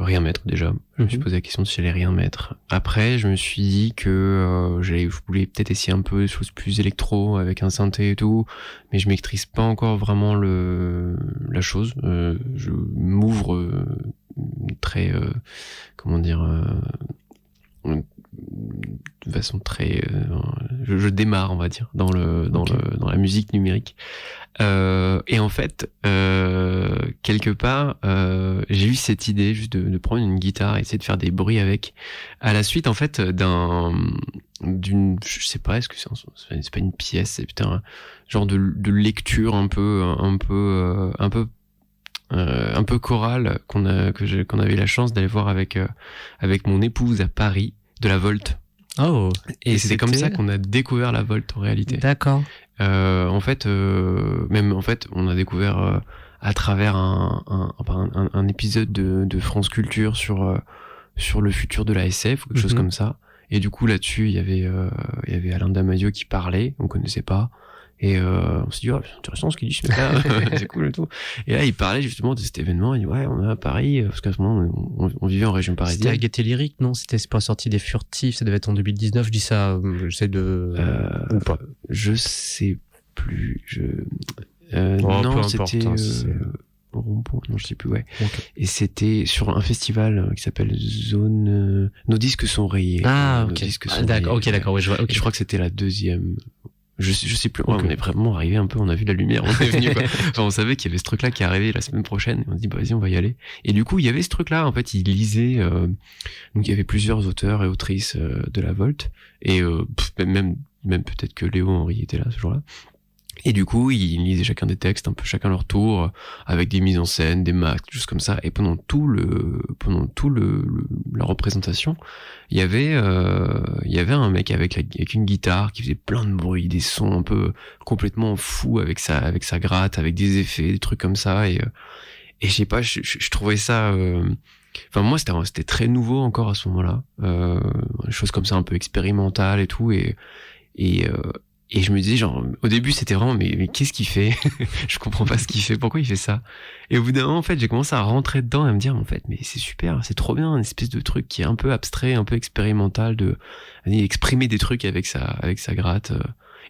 rien mettre déjà. Je me suis posé la question de si j'allais rien mettre. Après, je me suis dit que je voulais peut-être essayer un peu des choses plus électro avec un synthé et tout, mais je maîtrise pas encore vraiment la chose. Je m'ouvre très de façon très je démarre, on va dire, dans la musique numérique, et en fait quelque part j'ai eu cette idée juste de prendre une guitare et essayer de faire des bruits avec, à la suite en fait d'une, je sais pas, est-ce que c'est pas une pièce, c'est peut-être un genre de lecture un peu chorale qu'on avait la chance d'aller voir avec mon épouse à Paris, de la Volt. Oh. Et c'est comme ça qu'on a découvert la Volt en réalité. D'accord. En fait, on a découvert à travers un épisode de France Culture sur le futur de la SF ou quelque chose comme ça. Et du coup là-dessus, il y avait Alain Damasio qui parlait, on connaissait pas. Et on s'est dit, c'est intéressant ce qu'il dit, ce mec-là, c'est cool et tout. Et là, il parlait justement de cet événement, il dit, on est à Paris, parce qu'à ce moment, on vivait en région parisienne. C'était à Gaieté Lyrique, non? C'était pas sorti des Furtifs, ça devait être en 2019, je dis ça, j'essaie de... ou pas. Je sais plus, non, c'était... non, je sais plus, ouais. Okay. Et c'était sur un festival qui s'appelle Zone... Nos disques sont rayés. Ah, ok. D'accord, ok, d'accord, ouais, je vois. Okay. Et je crois que c'était la 2e... Je sais plus. Ouais, on est vraiment arrivé un peu, on a vu la lumière, on est venu, quoi. Enfin, on savait qu'il y avait ce truc-là qui arrivait la semaine prochaine. Et on se dit, vas-y, on va y aller. Et du coup, il y avait ce truc-là. En fait, il lisait, donc il y avait plusieurs auteurs et autrices de la Volt. Et, même peut-être que Léo Henry était là ce jour-là. Et du coup, ils lisaient chacun des textes, un peu chacun leur tour, avec des mises en scène, des masques, juste comme ça. Et pendant tout la représentation, il y avait un mec avec une guitare qui faisait plein de bruit, des sons un peu complètement fous avec sa gratte, avec des effets, des trucs comme ça. Et je sais pas, je trouvais ça. Enfin, moi, c'était très nouveau encore à ce moment-là, des choses comme ça un peu expérimentales et tout. Et je me disais, genre, au début, c'était vraiment, mais qu'est-ce qu'il fait? Je comprends pas ce qu'il fait. Pourquoi il fait ça? Et au bout d'un moment, en fait, j'ai commencé à rentrer dedans et à me dire, en fait, mais c'est super, c'est trop bien, une espèce de truc qui est un peu abstrait, un peu expérimental, exprimer des trucs avec sa gratte.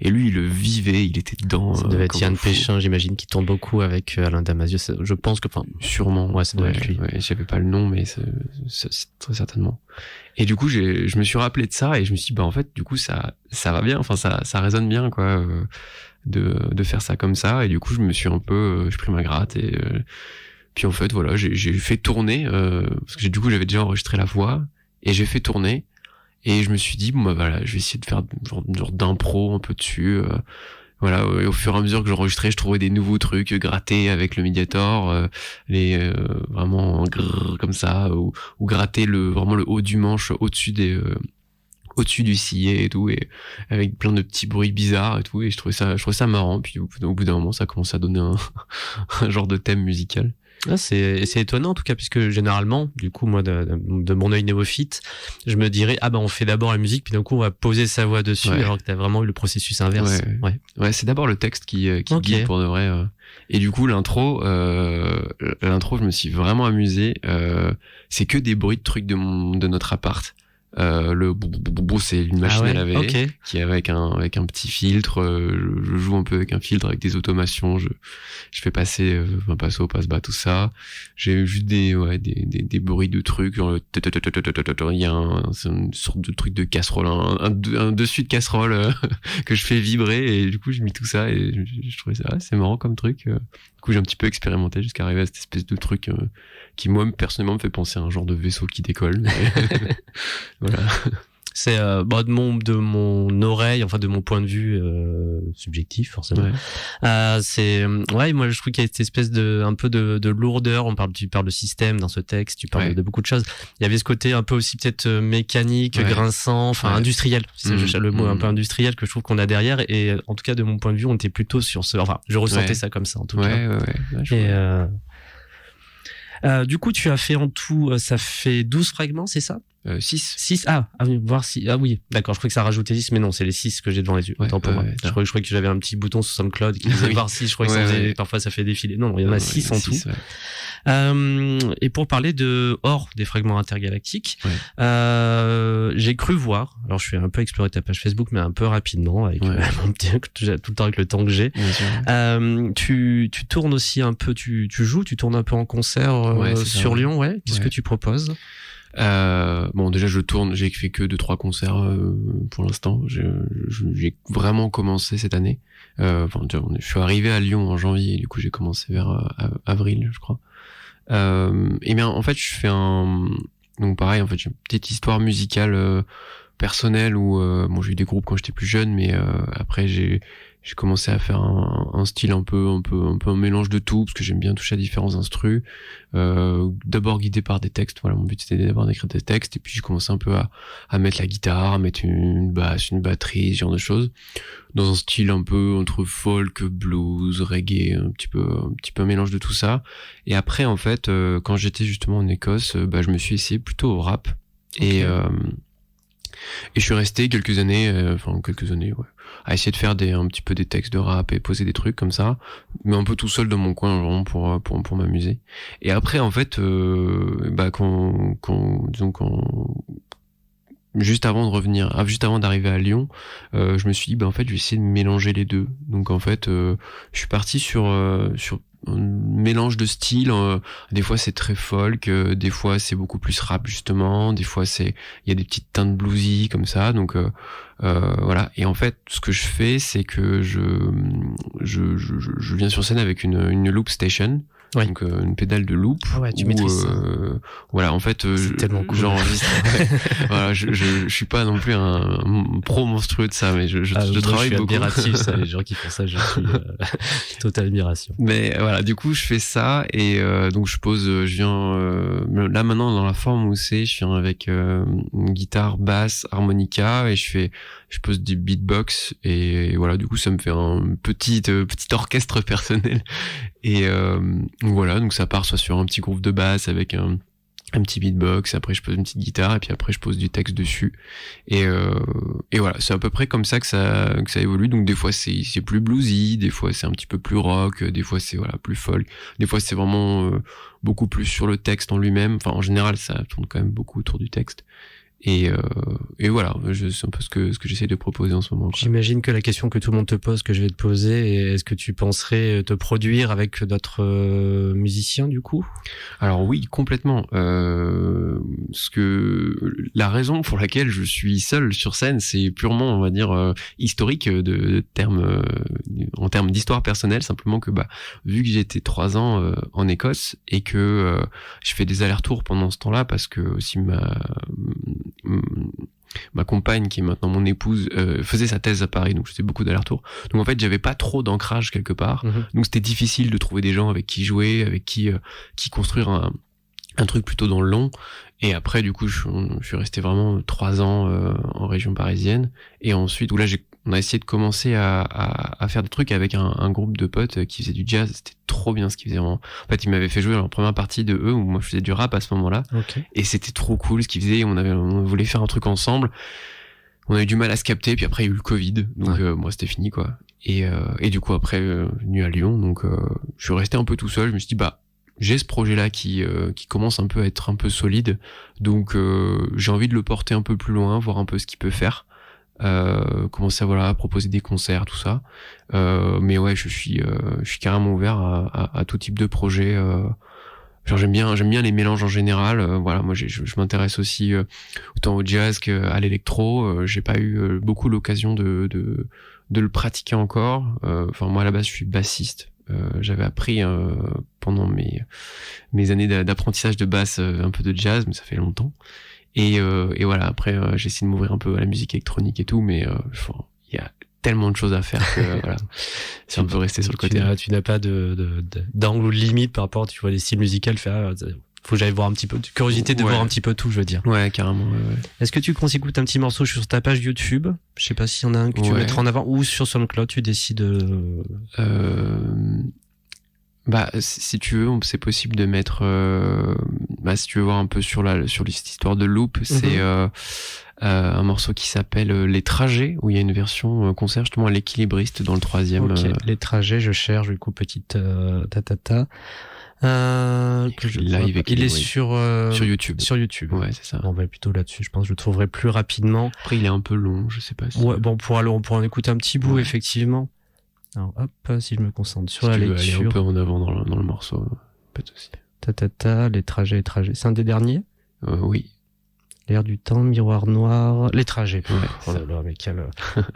Et lui, il le vivait, il était dedans. Ça devait être Yann Péchin, j'imagine, qui tourne beaucoup avec Alain Damasio. Je pense que, sûrement. Ouais, ça doit être lui. Ouais, j'avais pas le nom, mais c'est très certainement. Et du coup, je me suis rappelé de ça et je me suis dit, en fait, du coup, ça va bien. Enfin, ça résonne bien, quoi, de faire ça comme ça. Et du coup, je me suis j'ai pris ma gratte et, puis en fait, voilà, j'ai fait tourner, parce que du coup, j'avais déjà enregistré la voix et j'ai fait tourner. Et je me suis dit, voilà, je vais essayer de faire genre d'impro un peu dessus. Voilà, et au fur et à mesure que j'enregistrais, je trouvais des nouveaux trucs grattés avec le Mediator, vraiment comme ça, ou gratter vraiment le haut du manche au-dessus du sillet et tout, et avec plein de petits bruits bizarres et tout. Et je trouvais ça marrant. Puis au bout d'un moment, ça a commencé à donner un genre de thème musical. Ah, c'est étonnant en tout cas, puisque généralement, du coup, moi, de mon œil néophyte, je me dirais, on fait d'abord la musique, puis d'un coup, on va poser sa voix dessus, alors que t'as vraiment eu le processus inverse. Ouais, c'est d'abord le texte qui guide pour de vrai. Et du coup, l'intro, je me suis vraiment amusé. C'est que des bruits de trucs de notre appart. C'est une machine à laver okay. qui est avec un petit filtre. Je joue un peu avec un filtre, avec des automations. Je fais passer un passo, passe-bas, tout ça. J'ai juste des bruits de trucs. Genre, il y a c'est une sorte de truc de casserole, un dessus de casserole que je fais vibrer, et du coup j'ai mis tout ça et je trouvais ça assez marrant comme truc. Du coup j'ai un petit peu expérimenté jusqu'à arriver à cette espèce de truc qui moi personnellement me fait penser à un genre de vaisseau qui décolle. Voilà. C'est de mon oreille, enfin de mon point de vue subjectif forcément. Ouais. Moi je trouve qu'il y a cette espèce un peu de lourdeur. Tu parles de système dans ce texte, tu parles de beaucoup de choses. Il y avait ce côté un peu aussi peut-être mécanique, grinçant, enfin industriel. C'est le mot un peu industriel que je trouve qu'on a derrière. Et en tout cas de mon point de vue, on était plutôt sur ce. Enfin, je ressentais ça comme ça en tout cas. Du coup, tu as fait en tout, ça fait 12 fragments, c'est ça? 6. 6? Voir si. Ah oui, d'accord, je crois que ça rajoutait 10, mais non, c'est les 6 que j'ai devant les yeux. Autant pour moi. Je crois que j'avais un petit bouton sur SoundCloud qui disait voir 6, je crois que parfois ça fait défiler. Non, il y en a 6 en tout. Et pour parler hors des fragments intergalactiques, j'ai cru voir, alors je suis un peu exploré ta page Facebook, mais un peu rapidement, avec tout le temps avec le temps que j'ai. Tu tournes aussi un peu, tu joues, tu tournes un peu en concert sur Lyon, Qu'est-ce que tu proposes? Déjà j'ai fait que 2-3 concerts pour l'instant. J'ai vraiment commencé cette année. Je suis arrivé à Lyon en janvier, et du coup j'ai commencé vers avril, je crois. Et bien en fait je fais donc pareil, en fait j'ai une petite histoire musicale personnelle où j'ai eu des groupes quand j'étais plus jeune, mais après j'ai commencé à faire un style un peu un mélange de tout, parce que j'aime bien toucher à différents instrus. D'abord guidé par des textes. Voilà, mon but c'était d'abord d'écrire des textes, et puis j'ai commencé un peu à mettre la guitare, à mettre une basse, une batterie, ce genre de choses, dans un style un peu entre folk, blues, reggae, un petit peu un mélange de tout ça. Et après en fait, quand j'étais justement en Écosse, je me suis essayé plutôt au rap. Et je suis resté quelques années, à essayer de faire un petit peu des textes de rap et poser des trucs comme ça, mais un peu tout seul dans mon coin, vraiment pour m'amuser. Et après, en fait, juste avant d'arriver à Lyon, je me suis dit, en fait, je vais essayer de mélanger les deux. Donc, en fait, je suis parti sur un mélange de styles. Des fois c'est très folk, des fois c'est beaucoup plus rap justement, des fois il y a des petites teintes bluesy comme ça, donc voilà. Et en fait ce que je fais, c'est que je viens sur scène avec une loop station. Donc une pédale de loop. Tu maîtrises ça. Voilà, en fait c'est tellement cool. J'enregistre. Voilà, je suis pas non plus un pro monstrueux de ça, mais je travaille beaucoup. Je suis admiratif, ça, les gens qui font ça, je suis totale admiration. Mais voilà, du coup je fais ça, et donc je viens là maintenant dans la forme où je viens avec une guitare, basse, harmonica, et je pose du beatbox, et voilà, du coup ça me fait un petit orchestre personnel. Et voilà, donc ça part soit sur un petit groove de basse avec un petit beatbox, après je pose une petite guitare, et puis après je pose du texte dessus, et voilà, c'est à peu près comme ça que ça évolue. Donc des fois c'est plus bluesy, des fois c'est un petit peu plus rock, des fois c'est plus folk, des fois c'est vraiment beaucoup plus sur le texte en lui-même. Enfin en général ça tourne quand même beaucoup autour du texte. Et voilà, c'est un peu ce que j'essaie de proposer en ce moment, quoi. J'imagine que la question que tout le monde te pose, que je vais te poser, est-ce que tu penserais te produire avec d'autres musiciens du coup? Alors oui, complètement. La raison pour laquelle je suis seul sur scène, c'est purement, on va dire, historique en termes d'histoire personnelle. Simplement que vu que j'ai été 3 ans en Écosse, et que je fais des allers-retours pendant ce temps-là, parce que aussi ma compagne, qui est maintenant mon épouse, faisait sa thèse à Paris, donc je faisais beaucoup d'allers-retours. Donc en fait j'avais pas trop d'ancrage quelque part, donc c'était difficile de trouver des gens avec qui jouer, avec qui construire un truc plutôt dans le long. Et après du coup je suis resté vraiment 3 ans en région parisienne, et ensuite où là on a essayé de commencer à faire des trucs avec un groupe de potes qui faisait du jazz. C'était trop bien ce qu'ils faisaient, vraiment. En fait, ils m'avaient fait jouer en première partie de eux, où moi je faisais du rap à ce moment-là. Et c'était trop cool ce qu'ils faisaient. On voulait faire un truc ensemble. On a eu du mal à se capter, puis après il y a eu le Covid, donc moi c'était fini, quoi. Et du coup après venu à Lyon, donc je suis resté un peu tout seul. Je me suis dit j'ai ce projet-là qui commence un peu à être un peu solide, donc j'ai envie de le porter un peu plus loin, voir un peu ce qu'il peut faire, commencer à proposer des concerts, tout ça. Mais ouais, je suis carrément ouvert à tout type de projet. Genre j'aime bien les mélanges en général. Voilà, moi je m'intéresse aussi autant au jazz qu'à l'électro. J'ai pas eu beaucoup l'occasion de le pratiquer encore. Enfin moi à la base je suis bassiste. J'avais appris pendant mes années d'apprentissage de basse un peu de jazz, mais ça fait longtemps. Et voilà, après j'ai essayé de m'ouvrir un peu à la musique électronique et tout, mais il y a tellement de choses à faire que voilà, si on peut rester sur le côté. Tu n'as pas d'angle ou de limite par rapport, tu vois, les styles musicaux, faut que j'aille voir un petit peu, de curiosité de voir un petit peu tout, je veux dire. Ouais, carrément. Ouais. Est-ce que tu qu'on s'écoute un petit morceau sur ta page YouTube? Je sais pas s'il y en a un que tu mettras en avant, ou sur SoundCloud, tu décides. Bah, si tu veux, c'est possible de mettre. Si tu veux voir un peu sur cette histoire de loop, c'est un morceau qui s'appelle Les Trajets, où il y a une version concert justement à l'équilibriste dans le 3e. Ok, Les Trajets, je cherche du coup petite live il est sur YouTube. Sur YouTube. Ouais, c'est ça. Bon, bah, plutôt là-dessus, je pense que je le trouverai plus rapidement. Après, il est un peu long, je sais pas si. Ouais, bon, on pourra en écouter un petit bout, effectivement. Alors, hop, si je me concentre sur la lecture. Si tu veux aller un peu en avant dans le morceau, pas de souci. Les trajets. C'est un des derniers? Oui. L'air du temps, miroir noir, les trajets. Ouais, oh là là, mais quel...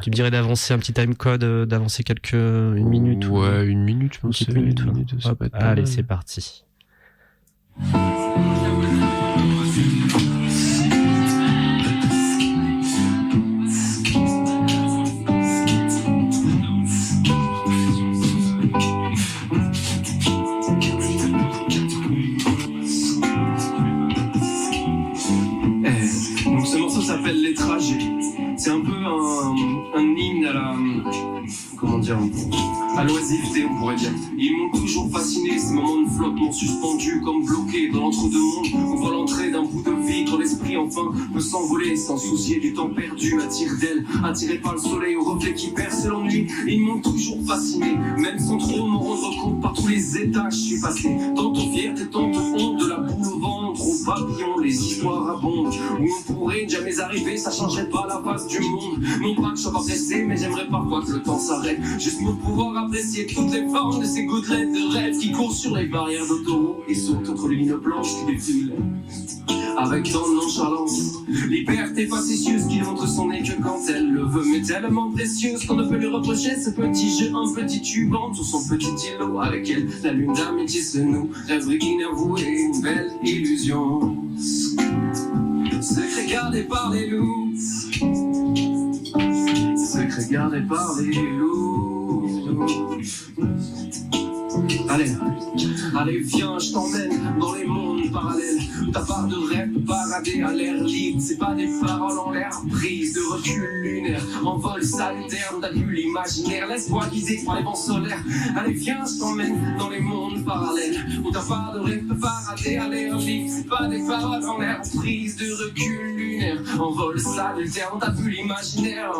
Tu me dirais d'avancer un petit time code, d'avancer une minute? Ouais, une minute, je pense. Une minute. Hop, allez, c'est parti. Les Trajets. C'est un peu un hymne à la... Comment dire, à l'oisiveté, on pourrait dire. Ils m'ont toujours fasciné, ces moments de flottement suspendus, comme bloqués dans l'entre-deux-mondes. On voit l'entrée d'un bout de vie quand l'esprit enfin peut s'envoler sans soucier du temps perdu à tire-d'aile, attiré par le soleil au reflet qui perce l'ennui. Ils m'ont toujours fasciné, même sans trop m'en rendre compte. Par tous les états je suis passé, tantôt fierté, tantôt honte, de la boule au ventre au papillon, les histoires abondent. Où on pourrait ne jamais arriver, ça changerait pas la face du monde. Non pas que je sois pas pressé, mais j'aimerais parfois que le temps s'arrête, juste pour pouvoir apprécier toutes les formes de ces gouttelettes de rêve qui courent sur les barrières d'autoroute et sautent entre les lignes blanches qui défilent avec tant de nonchalance. Liberté facétieuse qui montre son nez que quand elle le veut, mais tellement précieuse qu'on ne peut lui reprocher ce petit jeu, un petit tuban sur son petit îlot avec elle. La lune d'amitié se noue, rêverie inavouée, une belle illusion. Secret gardé par les loups, secret gardé par les loups. Allez, viens, je t'emmène dans les mondes parallèles. Ta part de rêve paradée à l'air libre. C'est pas des paroles en l'air prises de recul lunaire. En vol salutaire, t'as vu l'imaginaire. Laisse-toi guider par les vents solaires. Allez, viens, je t'emmène dans les mondes parallèles. Ta part de rêve paradée à l'air libre. C'est pas des paroles en l'air prises de recul lunaire. En vol salutaire, t'as vu l'imaginaire.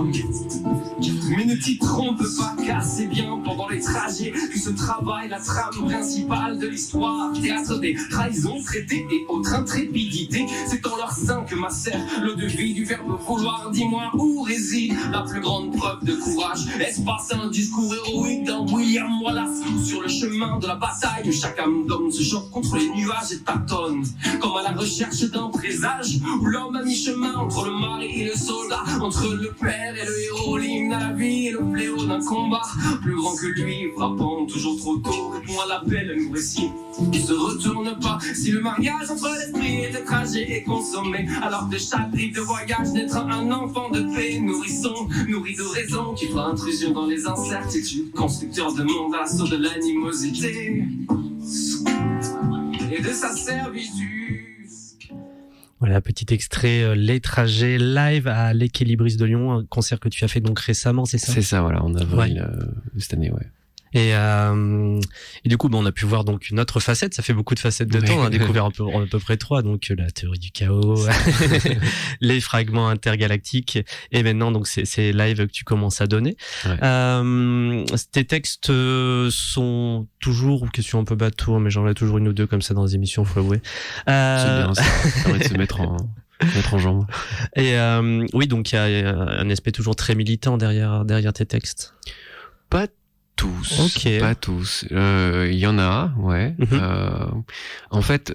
Mais ne t'y trompe pas, car c'est bien pendant les trajets que se travaille la trame principale de l'histoire. Théâtre des trahisons traitées et autres intrépidités. C'est en leur sein que macère l'eau de vie du verbe vouloir. Dis-moi où réside la plus grande preuve de courage. Est-ce pas un discours héroïque d'un William Wallace sur le chemin de la bataille où chaque âme d'homme se choque contre les nuages et tâtonne comme à la recherche d'un présage où l'homme a mi-chemin entre le mari et le soldat, entre le père et le héros, l'hymne à la vie et le fléau d'un combat plus grand que lui, frappant toujours trop tôt, répond à l'appel, le récit ne se retourne pas. Si le mariage entre l'esprit et le trajet est consommé, alors de chaque rive de voyage naîtra un enfant de paix, nourrisson, nourri de raison, qui fera intrusion dans les incertitudes, constructeur de monde à l'assaut de l'animosité et de sa servitude. Voilà, petit extrait, Les Trajets live à l'Équilibriste de Lyon, un concert que tu as fait donc récemment, c'est ça? C'est ça, voilà, en avril de cette année, ouais. Et du coup, on a pu voir donc une autre facette. Ça fait beaucoup de facettes de temps. On a découvert à peu près 3. Donc la théorie du chaos, les fragments intergalactiques, et maintenant donc c'est live que tu commences à donner. Ouais. Tes textes sont toujours, ou question un peu bateau, mais j'en ai toujours une ou deux comme ça dans les émissions, faut avouer. C'est bien, ça permet de se mettre en jambe. Et oui, donc il y a un aspect toujours très militant derrière tes textes. Pas tous. Il y en a, ouais. En fait,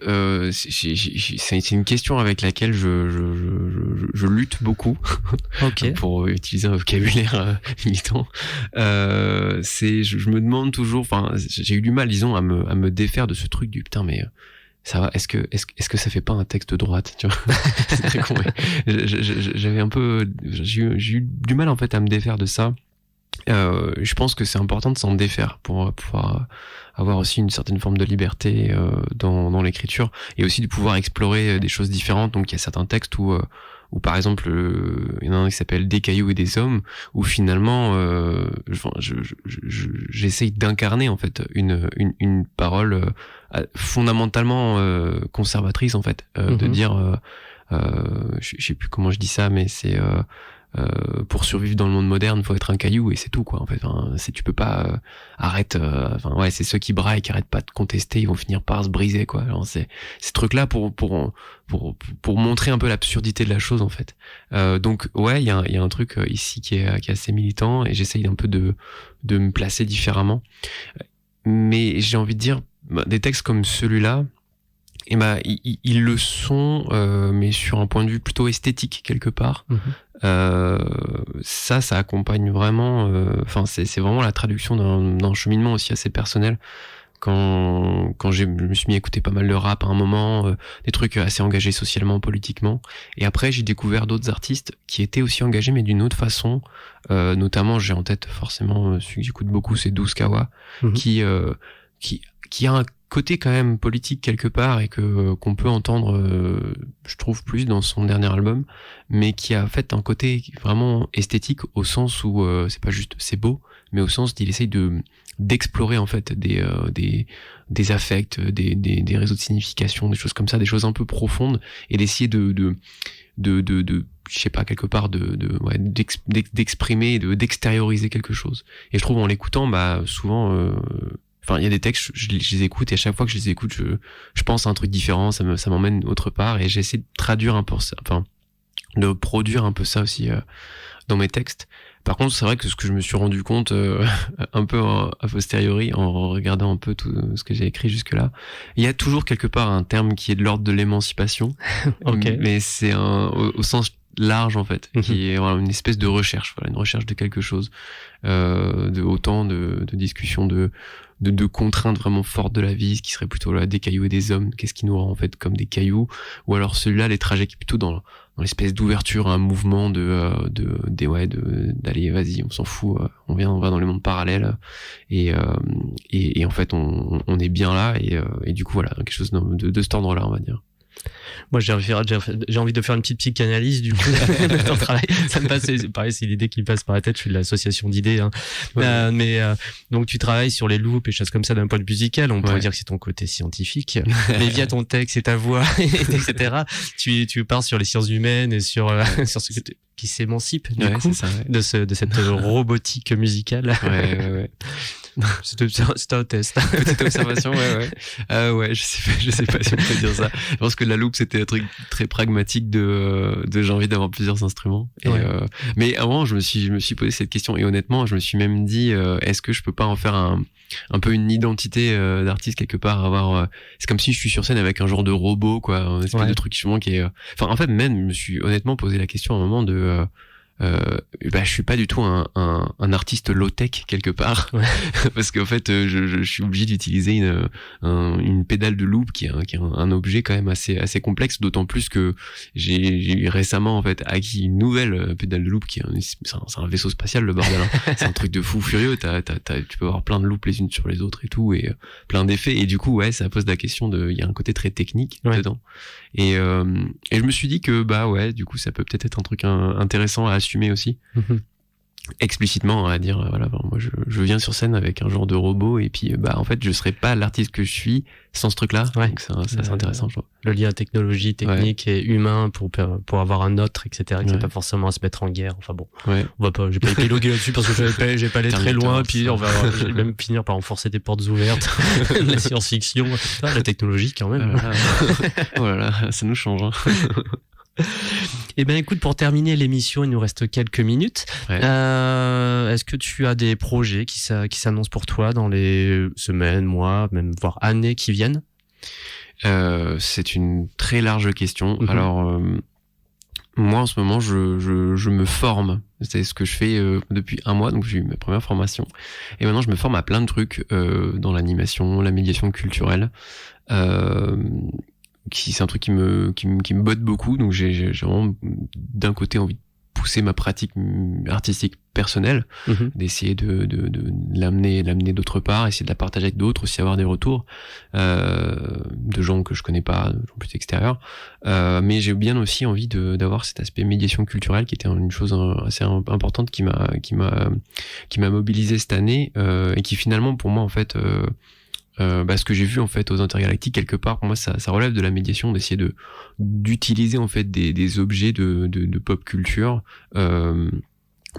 c'est une question avec laquelle je lutte beaucoup. Pour utiliser un vocabulaire militant. Je me demande toujours, enfin, j'ai eu du mal, disons, à me défaire de ce truc du putain, mais ça va, est-ce que ça fait pas un texte de droite, tu vois? C'est très con, j'ai eu du mal, en fait, à me défaire de ça. Je pense que c'est important de s'en défaire pour pouvoir avoir aussi une certaine forme de liberté dans l'écriture, et aussi de pouvoir explorer des choses différentes. Donc il y a certains textes où par exemple il y en a un qui s'appelle Des cailloux et des hommes, où finalement j'essaye d'incarner en fait une parole fondamentalement conservatrice en fait, de dire je sais plus comment je dis ça, mais c'est pour survivre dans le monde moderne, faut être un caillou, et c'est tout, quoi. En fait, tu peux pas c'est ceux qui braillent, qui arrêtent pas de contester, ils vont finir par se briser, quoi. Alors c'est ces trucs-là pour montrer un peu l'absurdité de la chose, en fait. Donc ouais, il y a un truc ici qui est assez militant, et j'essaye un peu de me placer différemment. Mais j'ai envie de dire, des textes comme celui-là, et ils le sont, mais sur un point de vue plutôt esthétique quelque part. Ça accompagne vraiment. Enfin, c'est vraiment la traduction d'un cheminement aussi assez personnel. Quand je me suis mis à écouter pas mal de rap à un moment, des trucs assez engagés socialement, politiquement. Et après, j'ai découvert d'autres artistes qui étaient aussi engagés, mais d'une autre façon. Notamment, j'ai en tête forcément celui que j'écoute beaucoup, c'est Douz Kawa, qui a un côté quand même politique quelque part, et qu'on peut entendre, je trouve, plus dans son dernier album, mais qui a fait un côté vraiment esthétique, au sens où c'est pas juste c'est beau, mais au sens qu'il essaye d'explorer en fait des affects, des réseaux de signification, des choses comme ça, des choses un peu profondes, et d'essayer de je sais pas, quelque part d'exprimer, d'extérioriser quelque chose. Et je trouve, en l'écoutant, souvent enfin, il y a des textes, je les écoute, et à chaque fois que je les écoute, je pense à un truc différent, ça m'emmène autre part, et j'essaie de traduire un peu ça, enfin, de produire un peu ça aussi dans mes textes. Par contre, c'est vrai que ce que je me suis rendu compte un peu a posteriori, en regardant un peu tout ce que j'ai écrit jusque-là, il y a toujours quelque part un terme qui est de l'ordre de l'émancipation, mais c'est au sens large en fait, qui est une espèce de recherche, une recherche de quelque chose, de autant de discussions, de contraintes vraiment fortes de la vie, ce qui serait plutôt là des cailloux et des hommes, qu'est-ce qui nous rend en fait comme des cailloux, ou alors celui-là, les trajets qui est plutôt dans l'espèce d'ouverture à un mouvement d'aller, vas-y, on s'en fout, on va dans les mondes parallèles, et en fait on est bien là, et du coup voilà, quelque chose de cet ordre-là, on va dire. Moi, j'ai envie de faire une petite psychanalyse du coup de ton travail. Ça me passe, pareil, c'est l'idée qui me passe par la tête. Je suis de l'association d'idées, hein. Mais donc tu travailles sur les loops et choses comme ça d'un point de vue musical. On pourrait dire que c'est ton côté scientifique, mais via ton texte et ta voix, etc. Tu pars sur les sciences humaines et sur ce qui s'émancipe du coup de cette robotique musicale. Ouais. C'était un test. Petite observation, ouais. Je sais pas si on peut dire ça. Je pense que la loupe, c'était un truc très pragmatique de j'ai envie d'avoir plusieurs instruments. Mais avant, je me suis posé cette question, et honnêtement, je me suis même dit, est-ce que je peux pas en faire un peu une identité d'artiste quelque part, avoir c'est comme si je suis sur scène avec un genre de robot, quoi, un espèce de truc justement qui est enfin, en fait, même je me suis honnêtement posé la question à un moment de je suis pas du tout un artiste low-tech quelque part, parce qu'en fait je suis obligé d'utiliser une pédale de loop qui est un objet quand même assez complexe, d'autant plus que j'ai récemment en fait acquis une nouvelle pédale de loop qui c'est un vaisseau spatial, le bordel, hein. C'est un truc de fou furieux, tu peux avoir plein de loops les unes sur les autres et tout, et plein d'effets, et du coup ça pose la question il y a un côté très technique dedans, et je me suis dit que du coup ça peut peut-être être un truc intéressant à assumer aussi. explicitement à dire voilà, moi je viens sur scène avec un genre de robot et puis en fait je serais pas l'artiste que je suis sans ce truc là. Donc c'est assez intéressant, je trouve. Le lien technologie, technique et humain pour avoir un autre, etc., qui n'est pas forcément à se mettre en guerre. Enfin bon, on va pas, j'ai pas épilogué là-dessus parce que j'ai pas allé très loin, puis on va même finir par enfoncer des portes ouvertes. La science-fiction, la technologie quand même. Oh là là, ça nous change, hein. Eh ben écoute, pour terminer l'émission, il nous reste quelques minutes. Est-ce que tu as des projets qui s'annoncent pour toi dans les semaines, mois, même voire années qui viennent? C'est une très large question. Alors moi en ce moment je me forme. C'est ce que je fais depuis un mois, donc j'ai eu ma première formation et maintenant je me forme à plein de trucs dans l'animation, la médiation culturelle. C'est un truc qui me botte beaucoup, donc j'ai vraiment d'un côté envie de pousser ma pratique artistique personnelle, d'essayer de l'amener d'autre part, essayer de la partager avec d'autres, aussi avoir des retours de gens que je connais pas, de gens plus extérieurs, mais j'ai bien aussi envie d'avoir cet aspect médiation culturelle qui était une chose assez importante qui m'a mobilisé cette année et qui finalement pour moi en fait ce que j'ai vu en fait aux Intergalactiques, quelque part pour moi ça relève de la médiation, d'essayer d'utiliser en fait des objets de pop culture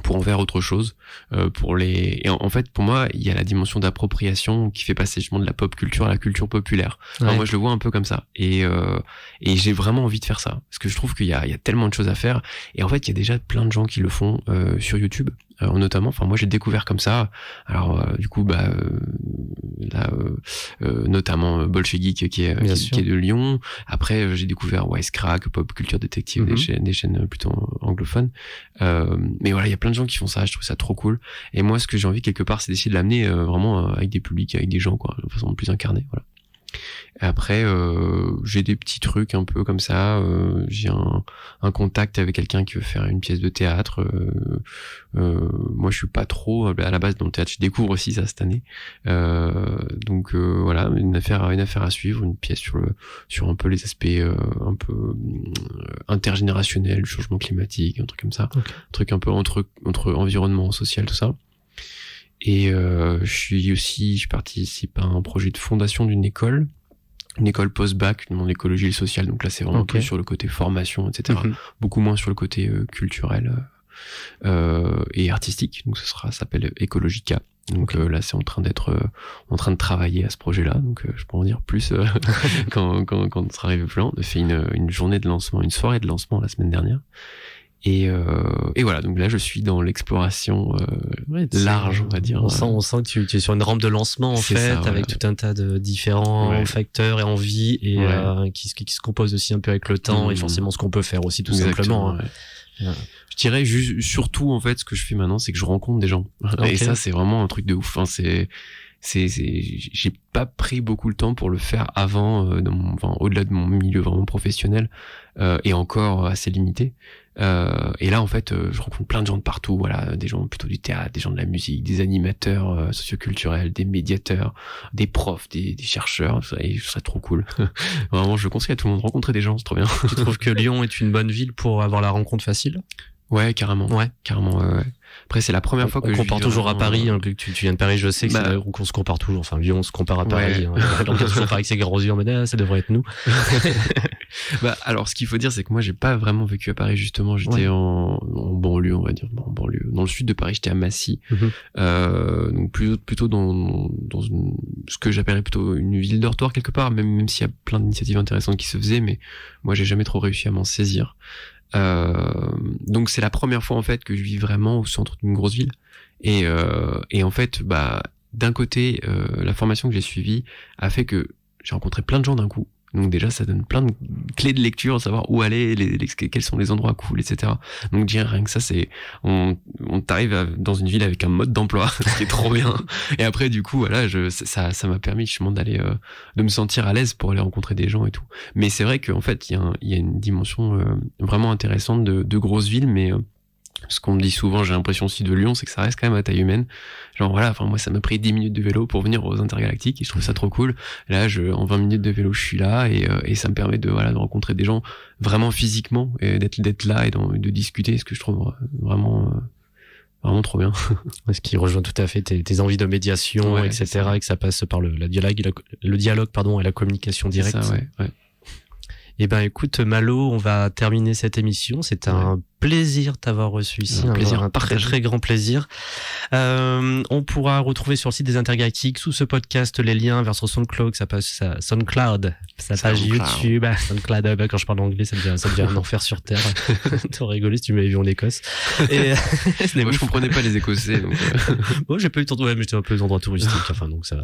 pour en faire autre chose, et en fait pour moi il y a la dimension d'appropriation qui fait passer justement de la pop culture à la culture populaire. Alors moi je le vois un peu comme ça et j'ai vraiment envie de faire ça parce que je trouve qu'il y a tellement de choses à faire et en fait il y a déjà plein de gens qui le font sur YouTube. Notamment, enfin moi j'ai découvert comme ça. Alors du coup notamment Bolche Geek qui est de Lyon. Après j'ai découvert Wisecrack, Pop Culture Detective, des chaînes plutôt anglophones. Mais voilà, il y a plein de gens qui font ça. Je trouve ça trop cool. Et moi ce que j'ai envie quelque part, c'est d'essayer de l'amener vraiment avec des publics, avec des gens quoi, de façon plus incarnée. Voilà. Et après j'ai des petits trucs un peu comme ça, j'ai un contact avec quelqu'un qui veut faire une pièce de théâtre. Moi je suis pas trop à la base dans le théâtre, je découvre aussi ça cette année, donc voilà, une affaire à suivre, une pièce sur un peu les aspects un peu intergénérationnels, le changement climatique, un truc comme ça, un truc un peu entre environnement social, tout ça. Et je participe à un projet de fondation d'une école post-bac dans l'écologie et le social, donc là c'est vraiment plus sur le côté formation, etc. Beaucoup moins sur le côté culturel et artistique, donc ça s'appelle Ecologica. Donc là c'est en train de travailler à ce projet-là, donc je peux en dire plus quand on sera arrivé plus loin. On a fait une journée de lancement, une soirée de lancement la semaine dernière. Et voilà, donc là je suis dans l'exploration large, on va dire. On sent que tu es sur une rampe de lancement en fait, ça, avec tout un tas de différents facteurs et envies et qui se composent aussi un peu avec le temps et forcément ce qu'on peut faire aussi tout simplement. Je dirais surtout en fait ce que je fais maintenant, c'est que je rencontre des gens. Et ça c'est vraiment un truc de ouf. Enfin, j'ai pas pris beaucoup le temps pour le faire avant, au-delà de mon milieu vraiment professionnel et encore assez limité. Et là en fait je rencontre plein de gens de partout, voilà, des gens plutôt du théâtre, des gens de la musique, des animateurs socioculturels, des médiateurs, des profs, des chercheurs, et je serais trop cool. Vraiment je conseille à tout le monde de rencontrer des gens, c'est trop bien. Tu trouves que Lyon est une bonne ville pour avoir la rencontre facile? Ouais, carrément. Ouais. Après, c'est la première fois que on compare toujours à Paris, hein, que tu viens de Paris, je sais que qu'on se compare toujours. Enfin, Lyon, on se compare à Paris. On regarde toujours Paris, c'est gros yeux, mais ça devrait être nous. Alors, ce qu'il faut dire, c'est que moi, j'ai pas vraiment vécu à Paris, justement. J'étais en banlieue, on va dire. En banlieue. Dans le sud de Paris, j'étais à Massy. Donc, plutôt dans ce que j'appellerais plutôt une ville dortoir quelque part, même s'il y a plein d'initiatives intéressantes qui se faisaient, mais moi, j'ai jamais trop réussi à m'en saisir. Donc c'est la première fois en fait que je vis vraiment au centre d'une grosse ville et en fait d'un côté la formation que j'ai suivie a fait que j'ai rencontré plein de gens d'un coup, donc déjà ça donne plein de clés de lecture, savoir où aller, quels sont les endroits cool, etc. Donc dire rien que ça, c'est on t'arrive dans une ville avec un mode d'emploi, ce qui est trop bien. Et après du coup voilà, ça m'a permis justement d'aller de me sentir à l'aise pour aller rencontrer des gens et tout. Mais c'est vrai qu'en fait il y a une dimension vraiment intéressante de grosses villes, mais ce qu'on me dit souvent, j'ai l'impression aussi de Lyon, c'est que ça reste quand même à taille humaine. Genre voilà, enfin moi ça m'a pris 10 minutes de vélo pour venir aux Intergalactiques et je trouve ça trop cool. Là, en 20 minutes de vélo, je suis là et ça me permet de rencontrer des gens vraiment physiquement et d'être là et de discuter, ce que je trouve vraiment vraiment trop bien. Ce qui rejoint tout à fait tes envies de médiation, Ouais, etc., et que ça passe par le dialogue, pardon, et la communication directe. Ça, ouais. Eh ben, écoute, Malo, on va terminer cette émission. C'est un plaisir de t'avoir reçu ici. Un très, très grand plaisir. On pourra retrouver sur le site des Intergalactiques, sous ce podcast, les liens vers son SoundCloud, sa SoundCloud, sa page YouTube. SoundCloud, quand je parle anglais, ça devient un enfer sur Terre. T'aurais rigolé si tu m'avais vu en Écosse. Et, moi, je comprenais pas les Écossais, donc. Bon, j'ai pas eu le temps mais j'étais un peu aux endroits touristiques. Enfin, donc ça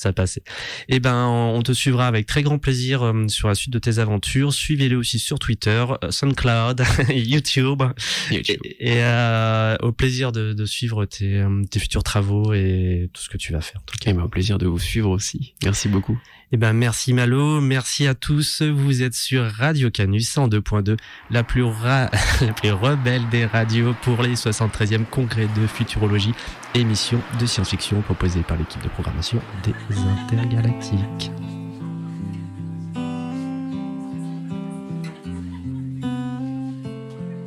a passé. Eh ben, on te suivra avec très grand plaisir sur la suite de tes aventures. Suivez-les aussi sur Twitter, SoundCloud, YouTube. Et au plaisir de suivre tes futurs travaux et tout ce que tu vas faire. En tout cas, au plaisir de vous suivre aussi. Merci beaucoup. Eh ben, merci Malo, merci à tous. Vous êtes sur Radio Canus 102.2, la plus rebelle des radios pour les 73e congrès de futurologie, émission de science-fiction proposée par l'équipe de programmation des Intergalactiques.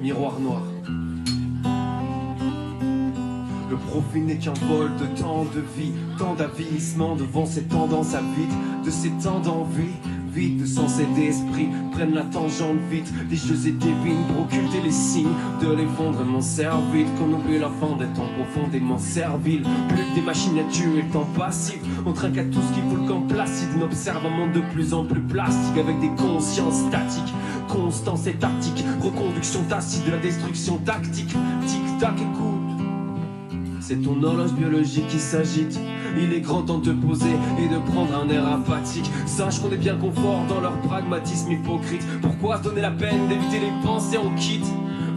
Miroir noir. Le profil n'est qu'un vol de temps de vie, tant d'avilissement devant ces tendances à vide, de ces temps d'envie, vide de sens et d'esprit, prennent la tangente vite, des jeux et des vignes pour occulter les signes de l'effondrement servile, qu'on oublie la fin des temps profondément serviles, plus que des machines à tuer le temps passif, on trinque à tout ce qui fout le camp placide, on observe un monde de plus en plus plastique, avec des consciences statiques, constance et tactique, reconduction tacite de la destruction tactique, tic-tac écoute. C'est ton horloge biologique qui s'agite. Il est grand temps de te poser et de prendre un air apathique. Sache qu'on est bien confort dans leur pragmatisme hypocrite. Pourquoi se donner la peine d'éviter les pensées en kit?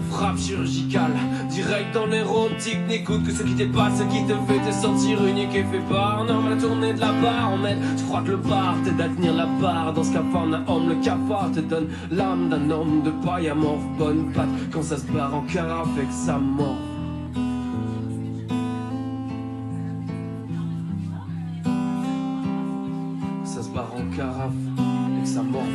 Frappe chirurgicale, direct dans l'érotique. N'écoute que ce qui dépasse, ce qui te fait te sentir unique et fait part. Non, la tournée de la barre en aide. Je crois que le bar t'aide à tenir la barre. Dans ce capharnaüm, le cafard te donne l'âme d'un homme de paille amorphe. Bonne patte quand ça se barre en carafe et que ça mord. En carafe et que ça morfe.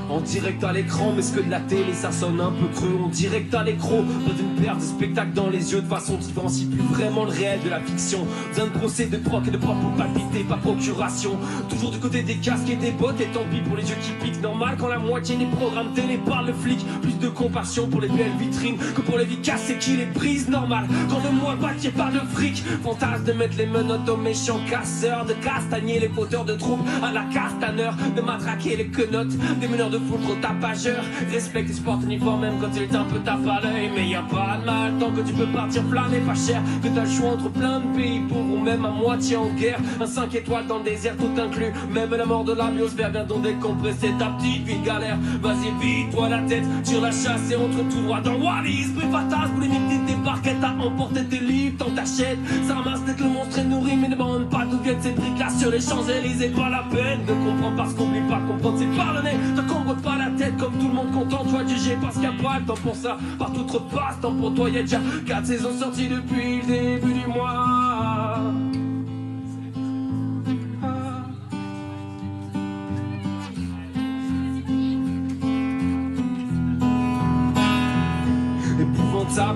En direct à l'écran, mais ce que de la télé ça sonne un peu creux. En direct à l'écran, pas d'une paire de spectacles dans les yeux de façon différencie plus vraiment le réel de la fiction. Besoin de procès, de proc et de proc pour palpiter, pas procuration. Toujours du côté des casques et des bottes, et tant pis pour les yeux qui piquent. Normal quand la moitié des programmes télé parle le flic. Plus de compassion pour les belles vitrines que pour les vies cassées qui les brisent. Normal quand le mois bâti par le fric. Fantasme de mettre les menottes aux méchants casseurs, de castagner les fauteurs de troubles à la castaneur, de matraquer les quenottes des meneurs de foule trop tapageurs. Respecte les sports uniformes même quand il est un peu tape à l'œil. Mais y a pas de mal tant que tu peux partir flâner pas cher. Que t'as le choix entre plein de pays pauvres ou même à moitié en guerre. Un 5 étoiles dans le désert tout inclus. Même la mort de la biosphère vient donc décompresser ta petite vie de galère. Vas-y vide-toi la tête, tire la chasse et entre tout droit dans Wallis. Préfatas, boulimique des barquettes à emporter tes livres, t'en t'achètes. Ça ramasse dès que le monstre est nourri, mais ne demande pas d'où viennent ces briques là sur les Champs-Élysées. Pas la peine de comprendre parce qu'on oublie pas comprendre, c'est par le nez. T'as combre pas la tête comme tout le monde content, toi de juger parce qu'il y a pas le temps pour ça. Partout te repasse, temps pour toi, y'a déjà 4 saisons sorties depuis le début du mois.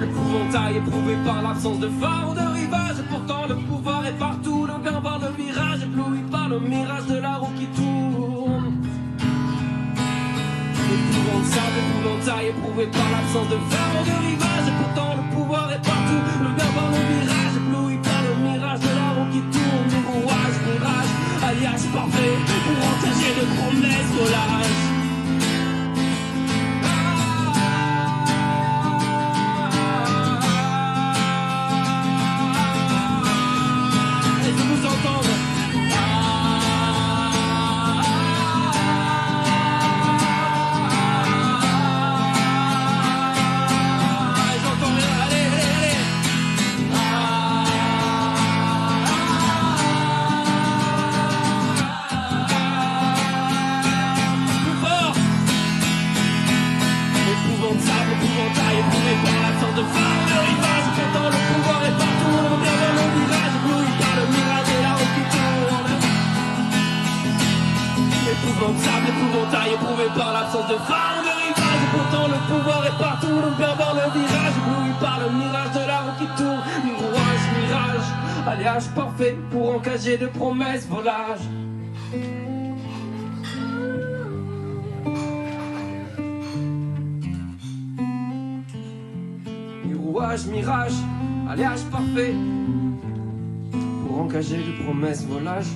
Épouvantail éprouvé par l'absence de phare ou de rivage. Et pourtant le pouvoir est partout, le gain par le virage, ébloui par le mirage de la roue qui tourne. Épouvantail éprouvé par l'absence de phare ou de rivage. Et pourtant le pouvoir est partout, le gain par le virage, ébloui par le mirage de la roue qui tourne. Des rouages, mirage, alliage parfait pour engager de promesses de l'âge. J'entends rien, allez, allez. alliage parfait pour encager de promesses volage. Mirouage, mirage, alliage parfait pour encager de promesses volage.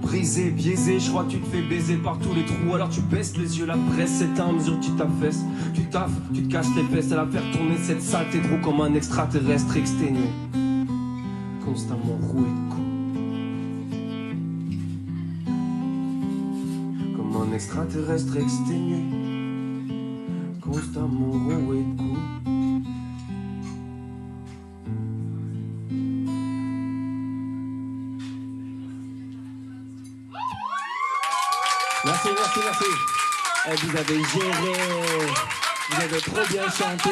Brisé, biaisé, je crois que tu te fais baiser par tous les trous. Alors tu baisses les yeux, la presse s'éteint à mesure que tu t'affaisses. Tu taffes, tu te casses les fesses à la faire tourner cette saleté de roue comme un extraterrestre exténué, constamment roué de coups. Comme un extraterrestre exténué, constamment roué de coups. Merci, merci, merci. Vous avez géré, vous avez trop bien chanté.